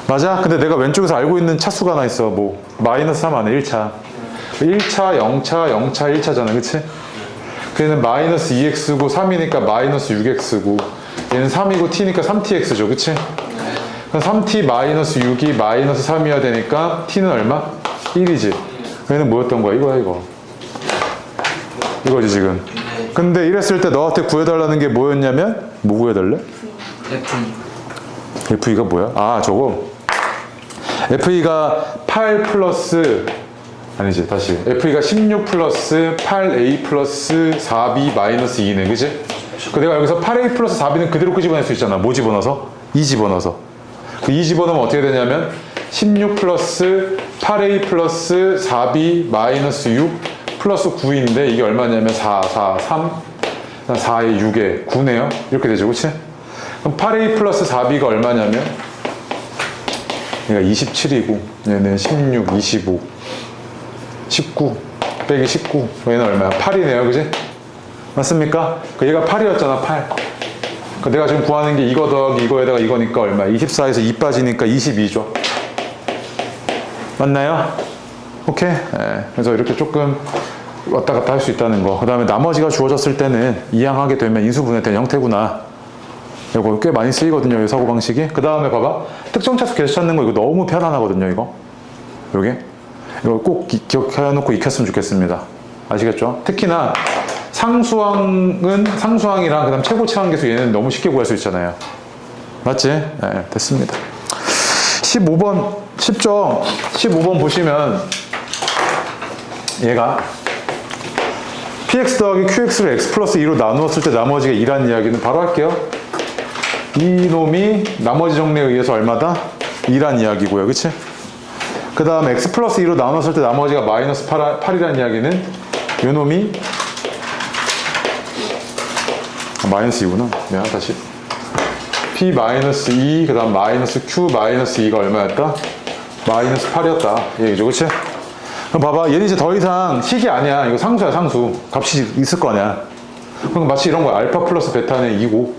맞아? 근데 내가 왼쪽에서 알고 있는 차수가 하나 있어. 뭐 마이너스 3 안에 1차. 1차, 0차, 0차, 1차잖아. 그치? 걔는 마이너스 2x고 3이니까 마이너스 6x고 얘는 3이고 t니까 3tx죠. 그치? 그럼 3t 마이너스 6이 마이너스 3이어야 되니까 t는 얼마? 1이지. 얘는 뭐였던 거야? 이거야 이거. 이거지 지금. 근데 이랬을 때 너한테 구해달라는 게 뭐였냐면 뭐 구해달래? FE가 뭐야? 아 저거 FE가 8 플러스 아니지 다시 FE가 16 플러스 8A 플러스 4B 마이너스 2네 그지? 그 내가 여기서 8A 플러스 4B는 그대로 끄집어낼 수 있잖아. 뭐 집어넣어서? 2 집어넣어서. 그 2 집어넣으면 어떻게 되냐면 16 플러스 8A 플러스 4B 마이너스 6 플러스 9인데 이게 얼마냐면 4, 4, 3 4에 6에 9네요. 이렇게 되죠. 그치? 그럼 8A 플러스 4B가 얼마냐면 얘가 27이고 얘는 16, 25 19 빼기 19 얘는 얼마야? 8이네요. 그지? 맞습니까? 그 얘가 8이었잖아. 8 그 내가 지금 구하는 게 이거 더하기 이거에다가 이거니까 얼마야? 24에서 2 빠지니까 22죠. 맞나요? 오케이? 네. 그래서 이렇게 조금 왔다 갔다 할 수 있다는 거. 그 다음에 나머지가 주어졌을 때는 이항하게 되면 인수분해된 형태구나. 이거 꽤 많이 쓰이거든요. 이 사고방식이. 그 다음에 봐봐. 특정 차수 계속 찾는 거 이거 너무 편안하거든요. 이거. 요게. 이거 꼭 기억해놓고 익혔으면 좋겠습니다. 아시겠죠? 특히나 상수항은 상수항이랑 그 다음 최고차 함계수 얘는 너무 쉽게 구할 수 있잖아요. 맞지? 네, 됐습니다. 15번 쉽죠? 15번 보시면 얘가 px 더하기 qx를 x 플러스 2로 나누었을 때 나머지가 2라는 이야기는 바로 할게요. 이 놈이 나머지 정리에 의해서 얼마다? 2라는 이야기고요. 그치? 그 다음 x 플러스 2로 나눴을 때 나머지가 마이너스 8이라는 이야기는 이 놈이 마이너스 2구나. 미안 다시 p 마이너스 2 그 다음 마이너스 q 마이너스 2가 얼마였다? 마이너스 8이었다. 이 얘기죠. 그치? 그럼 봐봐. 얘는 이제 더 이상 식이 아니야. 이거 상수야 상수. 값이 있을 거 아니야. 그럼 마치 이런 거야. 알파 플러스 베타는 2고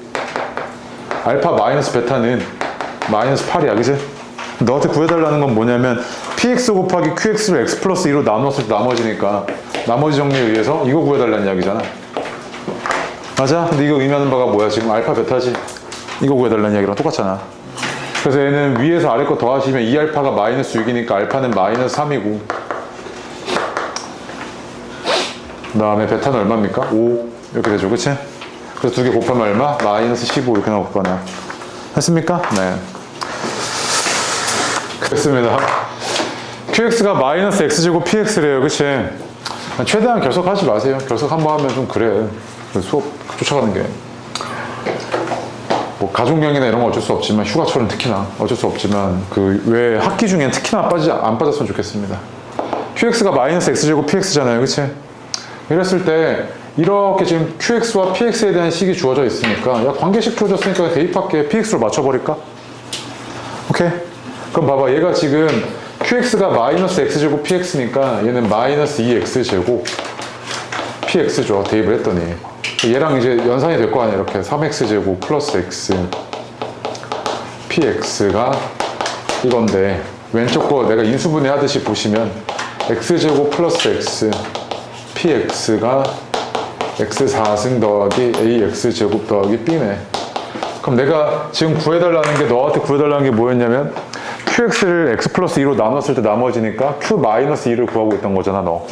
알파 마이너스 베타는 마이너스 8이야. 그치? 너한테 구해달라는 건 뭐냐면 px 곱하기 qx를 x 플러스 2로 나눴을 때 나머지니까 나머지 정리에 의해서 이거 구해달라는 이야기잖아. 맞아? 근데 이거 의미하는 바가 뭐야? 지금 알파 베타지? 이거 구해달라는 이야기랑 똑같잖아. 그래서 얘는 위에서 아래 거 더하시면 2알파가 마이너스 6이니까 알파는 마이너스 3이고 그 다음에 베타는 얼마입니까? 5 이렇게 되죠. 그치? 그래서 두 개 곱하면 얼마? 마이너스 15 이렇게 나올 거네요. 했습니까? 네. 됐습니다. qx가 마이너스 x제곱 px래요. 그치? 최대한 결석하지 마세요. 결석 한번 하면 좀 그래. 수업 쫓아가는 게. 뭐 가족여행이나 이런 건 어쩔 수 없지만 휴가철은 특히나 어쩔 수 없지만 그 왜 학기 중엔 특히나 안 빠졌으면 좋겠습니다. qx가 마이너스 x제곱 px잖아요, 그치? 이랬을 때 이렇게 지금 qx와 px에 대한 식이 주어져 있으니까 야 관계식 주어졌으니까 대입할게. px로 맞춰버릴까? 오케이? 그럼 봐봐, 얘가 지금 qx가 마이너스 x제곱 px니까 얘는 마이너스 2x제곱 px죠. 대입을 했더니 얘랑 이제 연산이 될 거 아니야. 이렇게 3x제곱 플러스 x px가 이건데 왼쪽 거 내가 인수분해 하듯이 보시면 x제곱 플러스 x px가 x4승 더하기 ax제곱 더하기 b네. 그럼 내가 지금 구해달라는 게, 너한테 구해달라는 게 뭐였냐면 qx를 x 플러스 2로 나눴을 때 나머지니까 q 마이너스 2를 구하고 있던 거잖아, 너.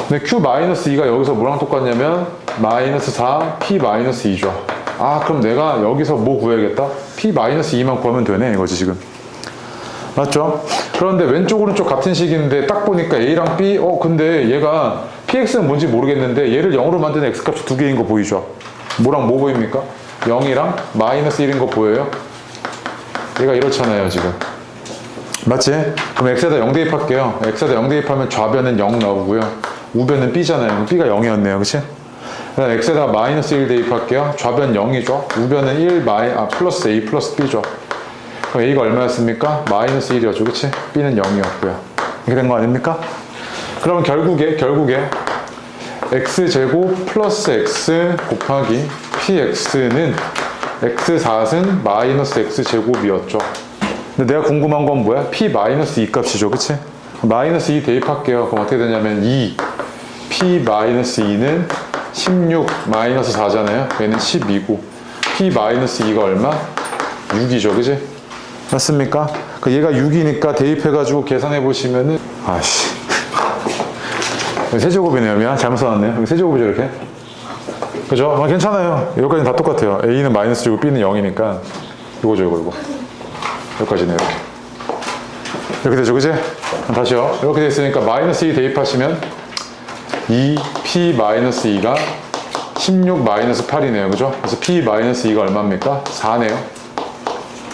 근데 q 마이너스 2가 여기서 뭐랑 똑같냐면 마이너스 4 p 마이너스 2죠. 아, 그럼 내가 여기서 뭐 구해야겠다? p 마이너스 2만 구하면 되네, 이거지 지금. 맞죠? 그런데 왼쪽 오른쪽 같은 식인데 딱 보니까 a랑 b, 근데 얘가 px는 뭔지 모르겠는데 얘를 0으로 만드는 x값이 두 개인 거 보이죠? 뭐랑 뭐 보입니까? 0이랑 마이너스 1인 거 보여요? 얘가 이렇잖아요, 지금. 맞지? 그럼 x에다 0 대입할게요. x에다 0 대입하면 좌변은 0 나오고요. 우변은 b잖아요. b가 0이었네요. 그치? 그다음 x에다 마이너스 1 대입할게요. 좌변 0이죠. 우변은 1 플러스 a 플러스 b죠. 그럼 a가 얼마였습니까? 마이너스 1이었죠. 그치? b는 0이었고요. 이렇게 된 거 아닙니까? 그러면 결국에 x제곱 플러스 x 곱하기 px는 x4승 마이너스 x제곱이었죠. 근데 내가 궁금한 건 뭐야? p 마이너스 2 값이죠. 그치? 마이너스 2 대입할게요. 그럼 어떻게 되냐면 2 p 마이너스 2는 16 마이너스 4잖아요. 얘는 12고 p 마이너스 2가 얼마? 6이죠. 그치? 맞습니까? 얘가 6이니까 대입해가지고 계산해 보시면은 아씨 세제곱이네요. 미안, 잘못 써놨네요. 여기 세제곱이죠, 이렇게. 그죠? 괜찮아요. 여기까지는 다 똑같아요. a는 마이너스 제곱 b는 0이니까 이거죠, 이거. 여기까지네요, 이렇게. 이렇게 되죠, 그지? 다시요. 이렇게 됐으니까 마이너스 2 대입하시면 2p 마이너스 2가 16 마이너스 8이네요, 그죠? 그래서 p 마이너스 2가 얼마입니까? 4네요.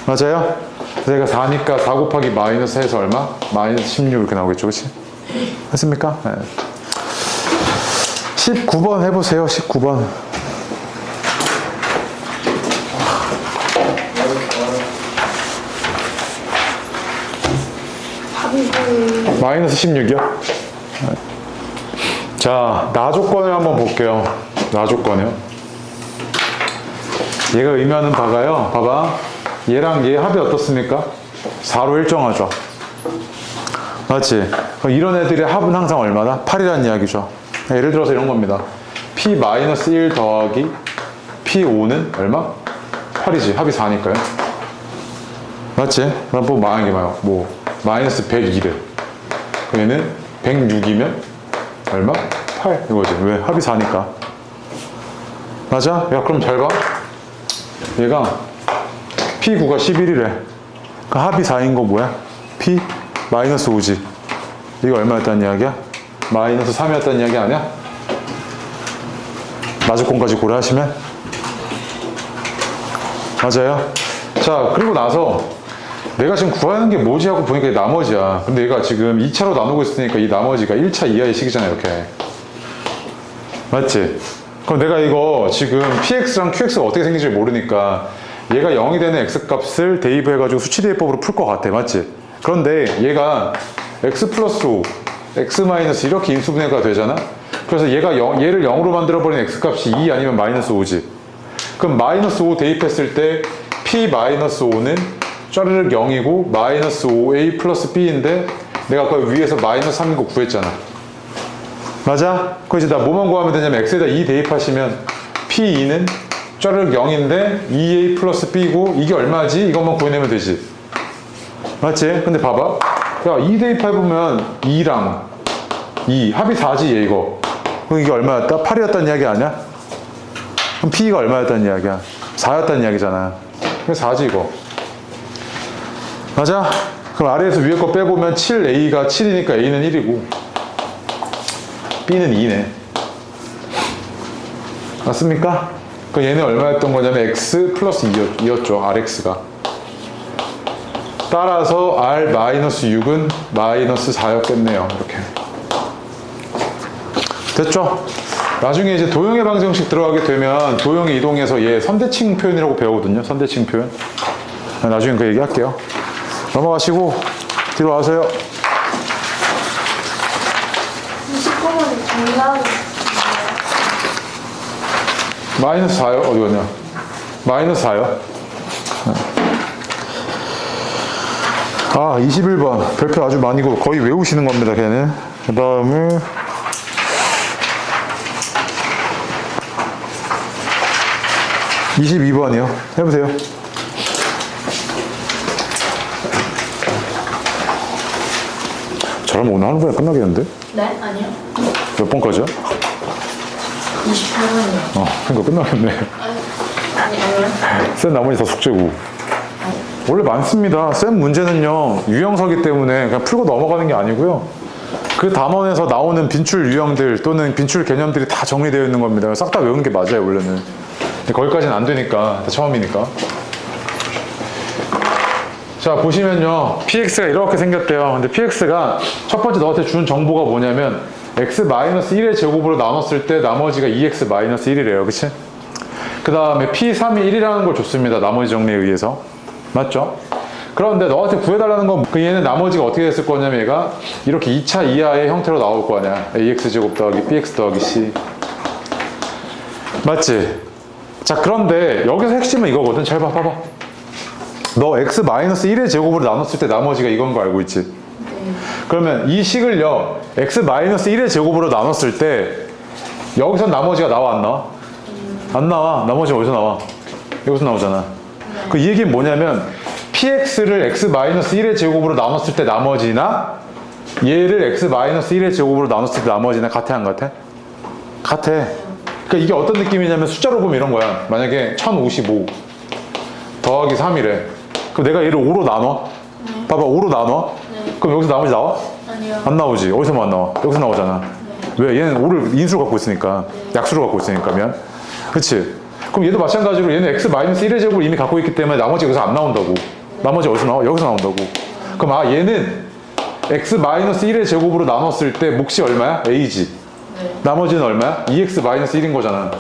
맞아요? 그래서 얘가 4니까 4 곱하기 마이너스 해서 얼마? 마이너스 16 이렇게 나오겠죠, 그치? 했습니까? 네. 19번 해보세요, 19번. 마이너스 16이요? 자, 나 조건을 한번 볼게요. 나 조건이요. 얘가 의미하는 바가요. 봐봐. 얘랑 얘 합이 어떻습니까? 4로 일정하죠. 맞지? 그럼 이런 애들의 합은 항상 얼마나? 8이라는 이야기죠. 예를 들어서 이런 겁니다. p-1 더하기 p5는 얼마? 8이지. 합이 4니까요. 맞지? 그럼 뭐 망한 게 뭐야? 뭐 마이너스 102래. 그럼 얘는 106이면 얼마? 8 이거지. 왜? 합이 4니까. 맞아? 야, 그럼 잘 봐. 얘가 p9가 11이래. 그 합이 4인 거 뭐야? p 마이너스 5지. 이거 얼마였다는 이야기야? 마이너스 3이었다는 이야기 아니야? 마주권까지 고려하시면? 맞아요? 자, 그리고 나서 내가 지금 구하는 게 뭐지 하고 보니까 나머지야. 근데 얘가 지금 2차로 나누고 있으니까 이 나머지가 1차 이하의 식이잖아, 이렇게. 맞지? 그럼 내가 이거 지금 px랑 qx가 어떻게 생긴지 모르니까 얘가 0이 되는 x값을 대입해가지고 수치대입법으로 풀 것 같아. 맞지? 그런데 얘가 x 플러스 5, x 마이너스 이렇게 인수분해가 되잖아? 그래서 얘를 0으로 만들어버린 x값이 2 아니면 마이너스 5지. 그럼 마이너스 5 대입했을 때 p 마이너스 5는 짜르륵 0이고 마이너스 5a 플러스 b인데 내가 아까 위에서 마이너스 3인 거 구했잖아. 맞아? 그 이제 나 뭐만 구하면 되냐면 x에다 2 대입하시면 p2는 짜르륵 0인데 2a 플러스 b고 이게 얼마지? 이것만 구해내면 되지. 맞지? 근데 봐봐. 야, 2 대입해보면 2랑 2 합이 4지, 얘 이거. 그럼 이게 얼마였다? 8이었다는 이야기 아니야? 그럼 p가 얼마였다는 이야기야? 4였다는 이야기잖아. 그래서 4지 이거. 맞아? 그럼 아래에서 위에 거 빼보면 7a가 7이니까 a는 1이고 b는 2네. 맞습니까? 그 얘는 얼마였던 거냐면 x 플러스 2였죠. rx가. 따라서 r 마이너스 6은 마이너스 4였겠네요. 이렇게. 됐죠? 나중에 이제 도형의 방정식 들어가게 되면 도형의 이동에서 얘 선대칭 표현이라고 배우거든요. 선대칭 표현. 나중에 그 얘기 할게요. 넘어가시고 뒤로 와세요. 29번이 정답이 마이너스 4요? 어디 갔냐? 마이너스 4요? 아, 21번. 별표 아주 많이고 거의 외우시는 겁니다, 걔는. 그 다음에 22번이요. 해보세요. 저러면 오늘 하는 거에 끝나겠는데? 네? 아니요. 몇 번까지야? 28번이요. 그러니까 끝나겠네. 아니요. 쌤 나머지 다 숙제고. 원래 많습니다. 쌤 문제는요, 유형서기 때문에 그냥 풀고 넘어가는 게 아니고요. 그 담원에서 나오는 빈출 유형들 또는 빈출 개념들이 다 정리되어 있는 겁니다. 싹 다 외우는 게 맞아요, 원래는. 근데 거기까지는 안 되니까, 다 처음이니까. 자, 보시면요, px가 이렇게 생겼대요. 근데 px가 첫 번째 너한테 준 정보가 뭐냐면 x-1의 제곱으로 나눴을 때 나머지가 2x-1이래요. 그치? 그 다음에 p3이 1이라는 걸 줬습니다. 나머지 정리에 의해서. 맞죠? 그런데 너한테 구해달라는 건 그 얘는 나머지가 어떻게 됐을 거냐면 얘가 이렇게 2차 이하의 형태로 나올 거 아니야. ax제곱 더하기 bx 더하기 c. 맞지? 자, 그런데 여기서 핵심은 이거거든. 잘 봐봐. 너 x-1의 제곱으로 나눴을 때 나머지가 이건 거 알고 있지? 그러면 이 식을요, x-1의 제곱으로 나눴을 때 여기서 나머지가 나와 안 나와? 안 나와. 나머지가 어디서 나와? 여기서 나오잖아. 그 이 얘기는 뭐냐면 px를 x-1의 제곱으로 나눴을 때 나머지나 얘를 x-1의 제곱으로 나눴을 때 나머지나 같아 안 같아? 같아. 그러니까 이게 어떤 느낌이냐면 숫자로 보면 이런 거야. 만약에 1055 더하기 3이래. 그럼 내가 얘를 5로 나눠? 봐봐, 5로 나눠? 그럼 여기서 나머지 나와? 아니요. 안 나오지. 어디서만 나와? 여기서 나오잖아. 왜? 얘는 5를 인수로 갖고 있으니까. 약수로 갖고 있으니까. 그치? 그럼 얘도 마찬가지로 얘는 x-1의 제곱을 이미 갖고 있기 때문에 나머지 여기서 안 나온다고. 나머지 어디서 나와? 여기서 나온다고. 그럼 얘는 x-1의 제곱으로 나눴을 때 몫이 얼마야? a지. 나머지는 얼마야? 2x-1인 거잖아.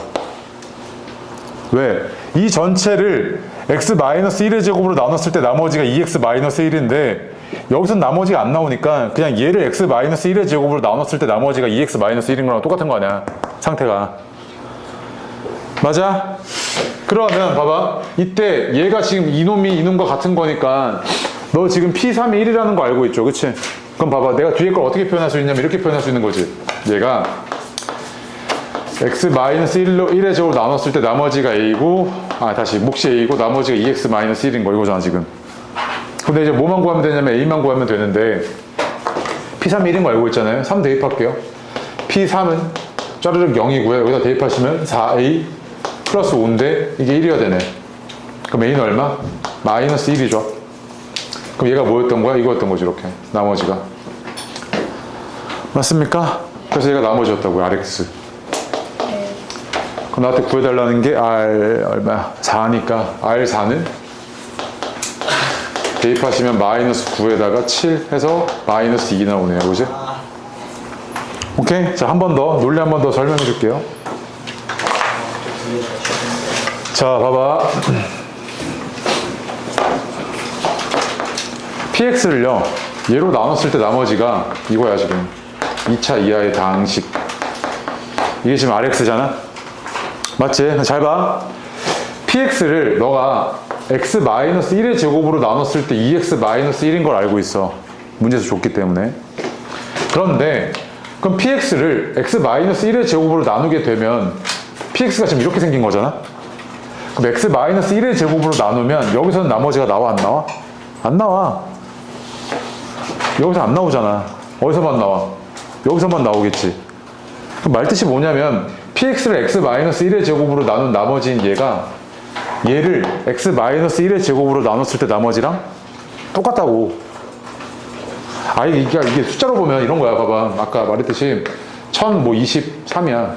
왜? 이 전체를 x-1의 제곱으로 나눴을 때 나머지가 2x-1인데 여기서 나머지가 안 나오니까 그냥 얘를 x-1의 제곱으로 나눴을 때 나머지가 2x-1인 거랑 똑같은 거 아니야. 상태가. 맞아? 그러면 봐봐. 이때 얘가 지금 이놈이 이놈과 같은 거니까 너 지금 P3이 1이라는 거 알고 있죠? 그치? 그럼 봐봐. 내가 뒤에 걸 어떻게 표현할 수 있냐면 이렇게 표현할 수 있는 거지. 얘가 x-1의 제곱으로 나눴을 때 나머지가 a고 다시 몫이 a고 나머지가 2x-1인 거 이거잖아 지금. 근데 이제 뭐만 구하면 되냐면 a만 구하면 되는데 P3이 1인 거 알고 있잖아요. 3 대입할게요. P3은 짜르륵 0이고요. 여기다 대입하시면 4a 플러스 5인데 이게 1이어야 되네. 그럼 a는 얼마? 마이너스 1이죠. 그럼 얘가 뭐였던 거야? 이거였던 거지 이렇게. 나머지가. 맞습니까? 그래서 얘가 나머지였다고요. rx. 그럼 나한테 구해달라는 게 r 얼마야? 4니까 r4는 대입하시면 마이너스 9에다가 7 해서 마이너스 2 나오네요. 그지? 오케이? 자, 한 번 더, 논리 한 번 더 설명해 줄게요. 자, 봐봐. px를요, 얘로 나눴을 때 나머지가 이거야, 지금. 2차 이하의 당식. 이게 지금 rx잖아? 맞지? 잘 봐. px를 너가 x-1의 제곱으로 나눴을 때 2x-1인 걸 알고 있어. 문제에서 줬기 때문에. 그런데 그럼 px를 x-1의 제곱으로 나누게 되면 px가 지금 이렇게 생긴 거잖아? 그럼 x-1의 제곱으로 나누면 여기서는 나머지가 나와 안 나와? 안 나와. 여기서 안 나오잖아. 어디서만 나와? 여기서만 나오겠지. 그럼 말뜻이 뭐냐면 px를 x-1의 제곱으로 나눈 나머지인 얘를 x-1의 제곱으로 나눴을 때 나머지랑 똑같다고. 이게 숫자로 보면 이런 거야. 봐봐. 아까 말했듯이 1023이야.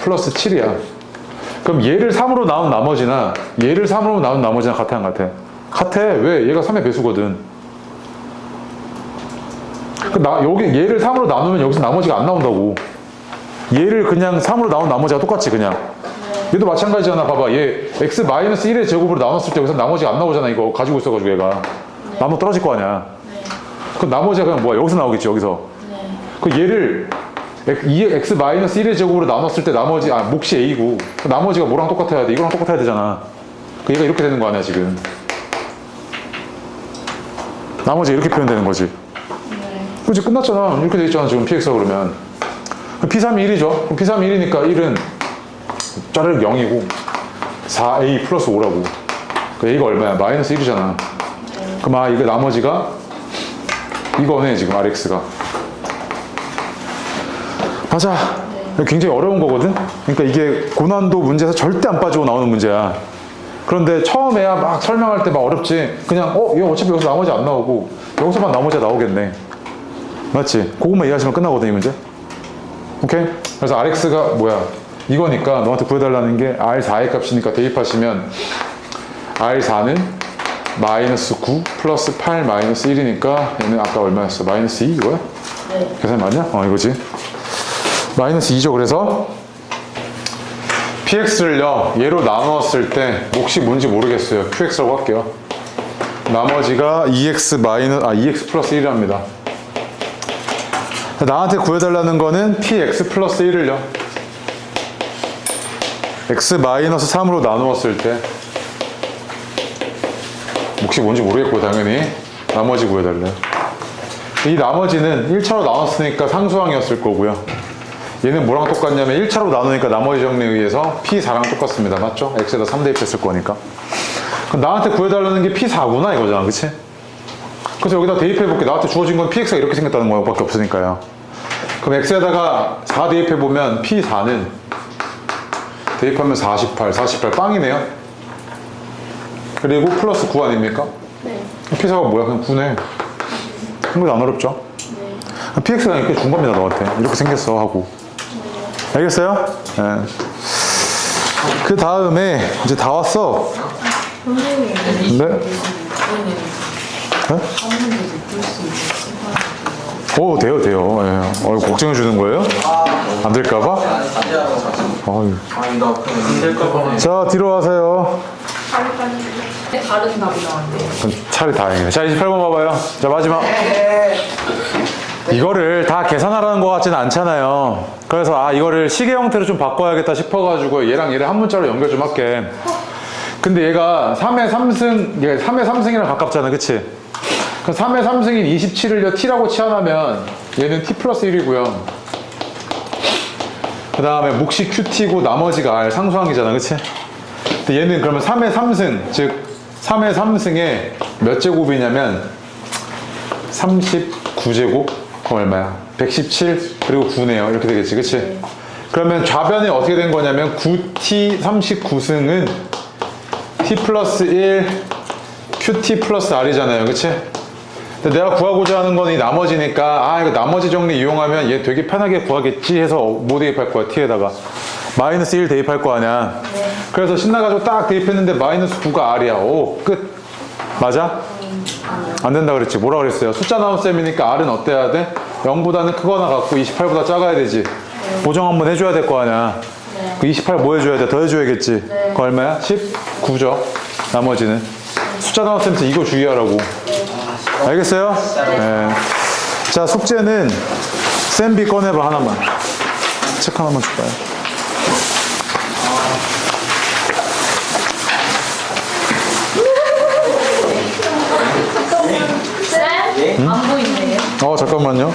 플러스 7이야. 그럼 얘를 3으로 나눈 나머지나 얘를 3으로 나눈 나머지나 같아 안 같아? 같아. 왜? 얘가 3의 배수거든. 여기 얘를 3으로 나누면 여기서 나머지가 안 나온다고. 얘를 그냥 3으로 나눈 나머지가 똑같지 그냥. 얘도 마찬가지잖아. 봐봐. 얘 x-1의 제곱으로 나눴을 때 여기서 나머지가 안 나오잖아. 이거 가지고 있어가지고 얘가. 나눠 떨어질 거 아니야. 네. 그럼 나머지가 그냥 뭐야? 여기서 나오겠지 여기서. 네. 그 얘를 x-1의 제곱으로 나눴을 때 나머지 몫이 a고 그 나머지가 뭐랑 똑같아야 돼? 이거랑 똑같아야 되잖아. 그 얘가 이렇게 되는 거 아니야 지금. 나머지 이렇게 표현되는 거지. 네. 그치 끝났잖아. 이렇게 돼 있잖아 지금 px가 그러면. p3이 1이죠. 그럼 p3이 1이니까 1은 짜르륵 0이고 4a 플러스 5라고. 그 a가 얼마야? 마이너스 1이잖아. 그럼 이거 나머지가 이거네 지금 rx가. 맞아. 굉장히 어려운 거거든. 그러니까 이게 고난도 문제에서 절대 안 빠지고 나오는 문제야. 그런데 처음에야 막 설명할 때 막 어렵지. 그냥 이거 어차피 여기서 나머지 안 나오고 여기서만 나머지가 나오겠네. 맞지? 그것만 이해하시면 끝나거든 이 문제. 오케이? 그래서 rx가 뭐야? 이거니까 너한테 구해달라는 게 r4의 값이니까 대입하시면 r4는 마이너스 9 플러스 8 마이너스 1이니까 얘는 아까 얼마였어? 마이너스 2 이거야? 네. 계산 맞냐? 이거지. 마이너스 2죠. 그래서 px를요 얘로 나누었을 때 몫이 뭔지 모르겠어요. qx라고 할게요. 나머지가 2x 플러스 1이랍니다. 나한테 구해달라는 거는 px 플러스 1을요 x 마이너스 3으로 나누었을 때 몫이 뭔지 모르겠고 당연히 나머지 구해달래요. 이 나머지는 1차로 나눴으니까 상수항이었을 거고요. 얘는 뭐랑 똑같냐면 1차로 나누니까 나머지 정리에 의해서 P4랑 똑같습니다. 맞죠? X에다 3 대입했을 거니까. 그럼 나한테 구해달라는 게 P4구나 이거잖아. 그치? 그래서 여기다 대입해볼게. 나한테 주어진 건 PX가 이렇게 생겼다는 거밖에 없으니까요. 그럼 X에다가 4 대입해보면 P4는 대입하면 48 빵이네요. 그리고 플러스 9 아닙니까? 네. P4가 뭐야? 그냥 9네. 한번도 안 어렵죠? 네. PX가 이렇게 준 겁니다, 너한테. 이렇게 생겼어, 하고. 알겠어요? 네. 그 다음에, 이제 다 왔어. 네? 네? 오, 돼요. 예. 걱정해 주는 거예요? 안 될까봐? 자, 뒤로 와세요. 다른 답이 나왔네요. 차라리 다행이에요. 자, 28번 봐봐요. 자, 마지막. 이거를 다 계산하라는 것 같지는 않잖아요. 그래서 이거를 시계 형태로 좀 바꿔야겠다 싶어가지고 얘랑 얘를 한 문자로 연결 좀 할게. 근데 얘가 3의 3승, 얘 3의 3승이랑 가깝잖아. 그치? 그럼 3의 3승인 27을 t라고 치환하면 얘는 t 플러스 1이고요. 그 다음에 몫이 qt고 나머지가 r 상수항이잖아. 그치? 근데 얘는 그러면 3의 3승, 즉 3의 3승에 몇 제곱이냐면 39제곱? 그럼 얼마야? 117 그리고 9네요. 이렇게 되겠지. 그치? 그러면 좌변에 어떻게 된 거냐면 9t 39승은 t 플러스 1 qt 플러스 r이잖아요. 그치? 근데 내가 구하고자 하는 건 이 나머지니까 이거 나머지 정리 이용하면 얘 되게 편하게 구하겠지 해서 뭐 대입할 거야? t에다가 마이너스 1 대입할 거 아니야. 네. 그래서 신나가지고 딱 대입했는데 마이너스 9가 r이야. 오, 끝. 맞아? 안 된다 그랬지. 뭐라 그랬어요? 숫자 나온 셈이니까 r은 어때야 돼? 0보다는 크거나 같고 28보다 작아야 되지. 보정 한번 해줘야 될 거 아니야. 네. 그 28 뭐 해줘야 돼? 더 해줘야겠지. 네. 그거 얼마야? 19죠. 나머지는. 숫자 나온 셈에서 이거 주의하라고. 알겠어요? 네. 자, 숙제는 쌤비 꺼내봐 하나만. 책 하나만 줄까요? 안 보이네요. 잠깐만요.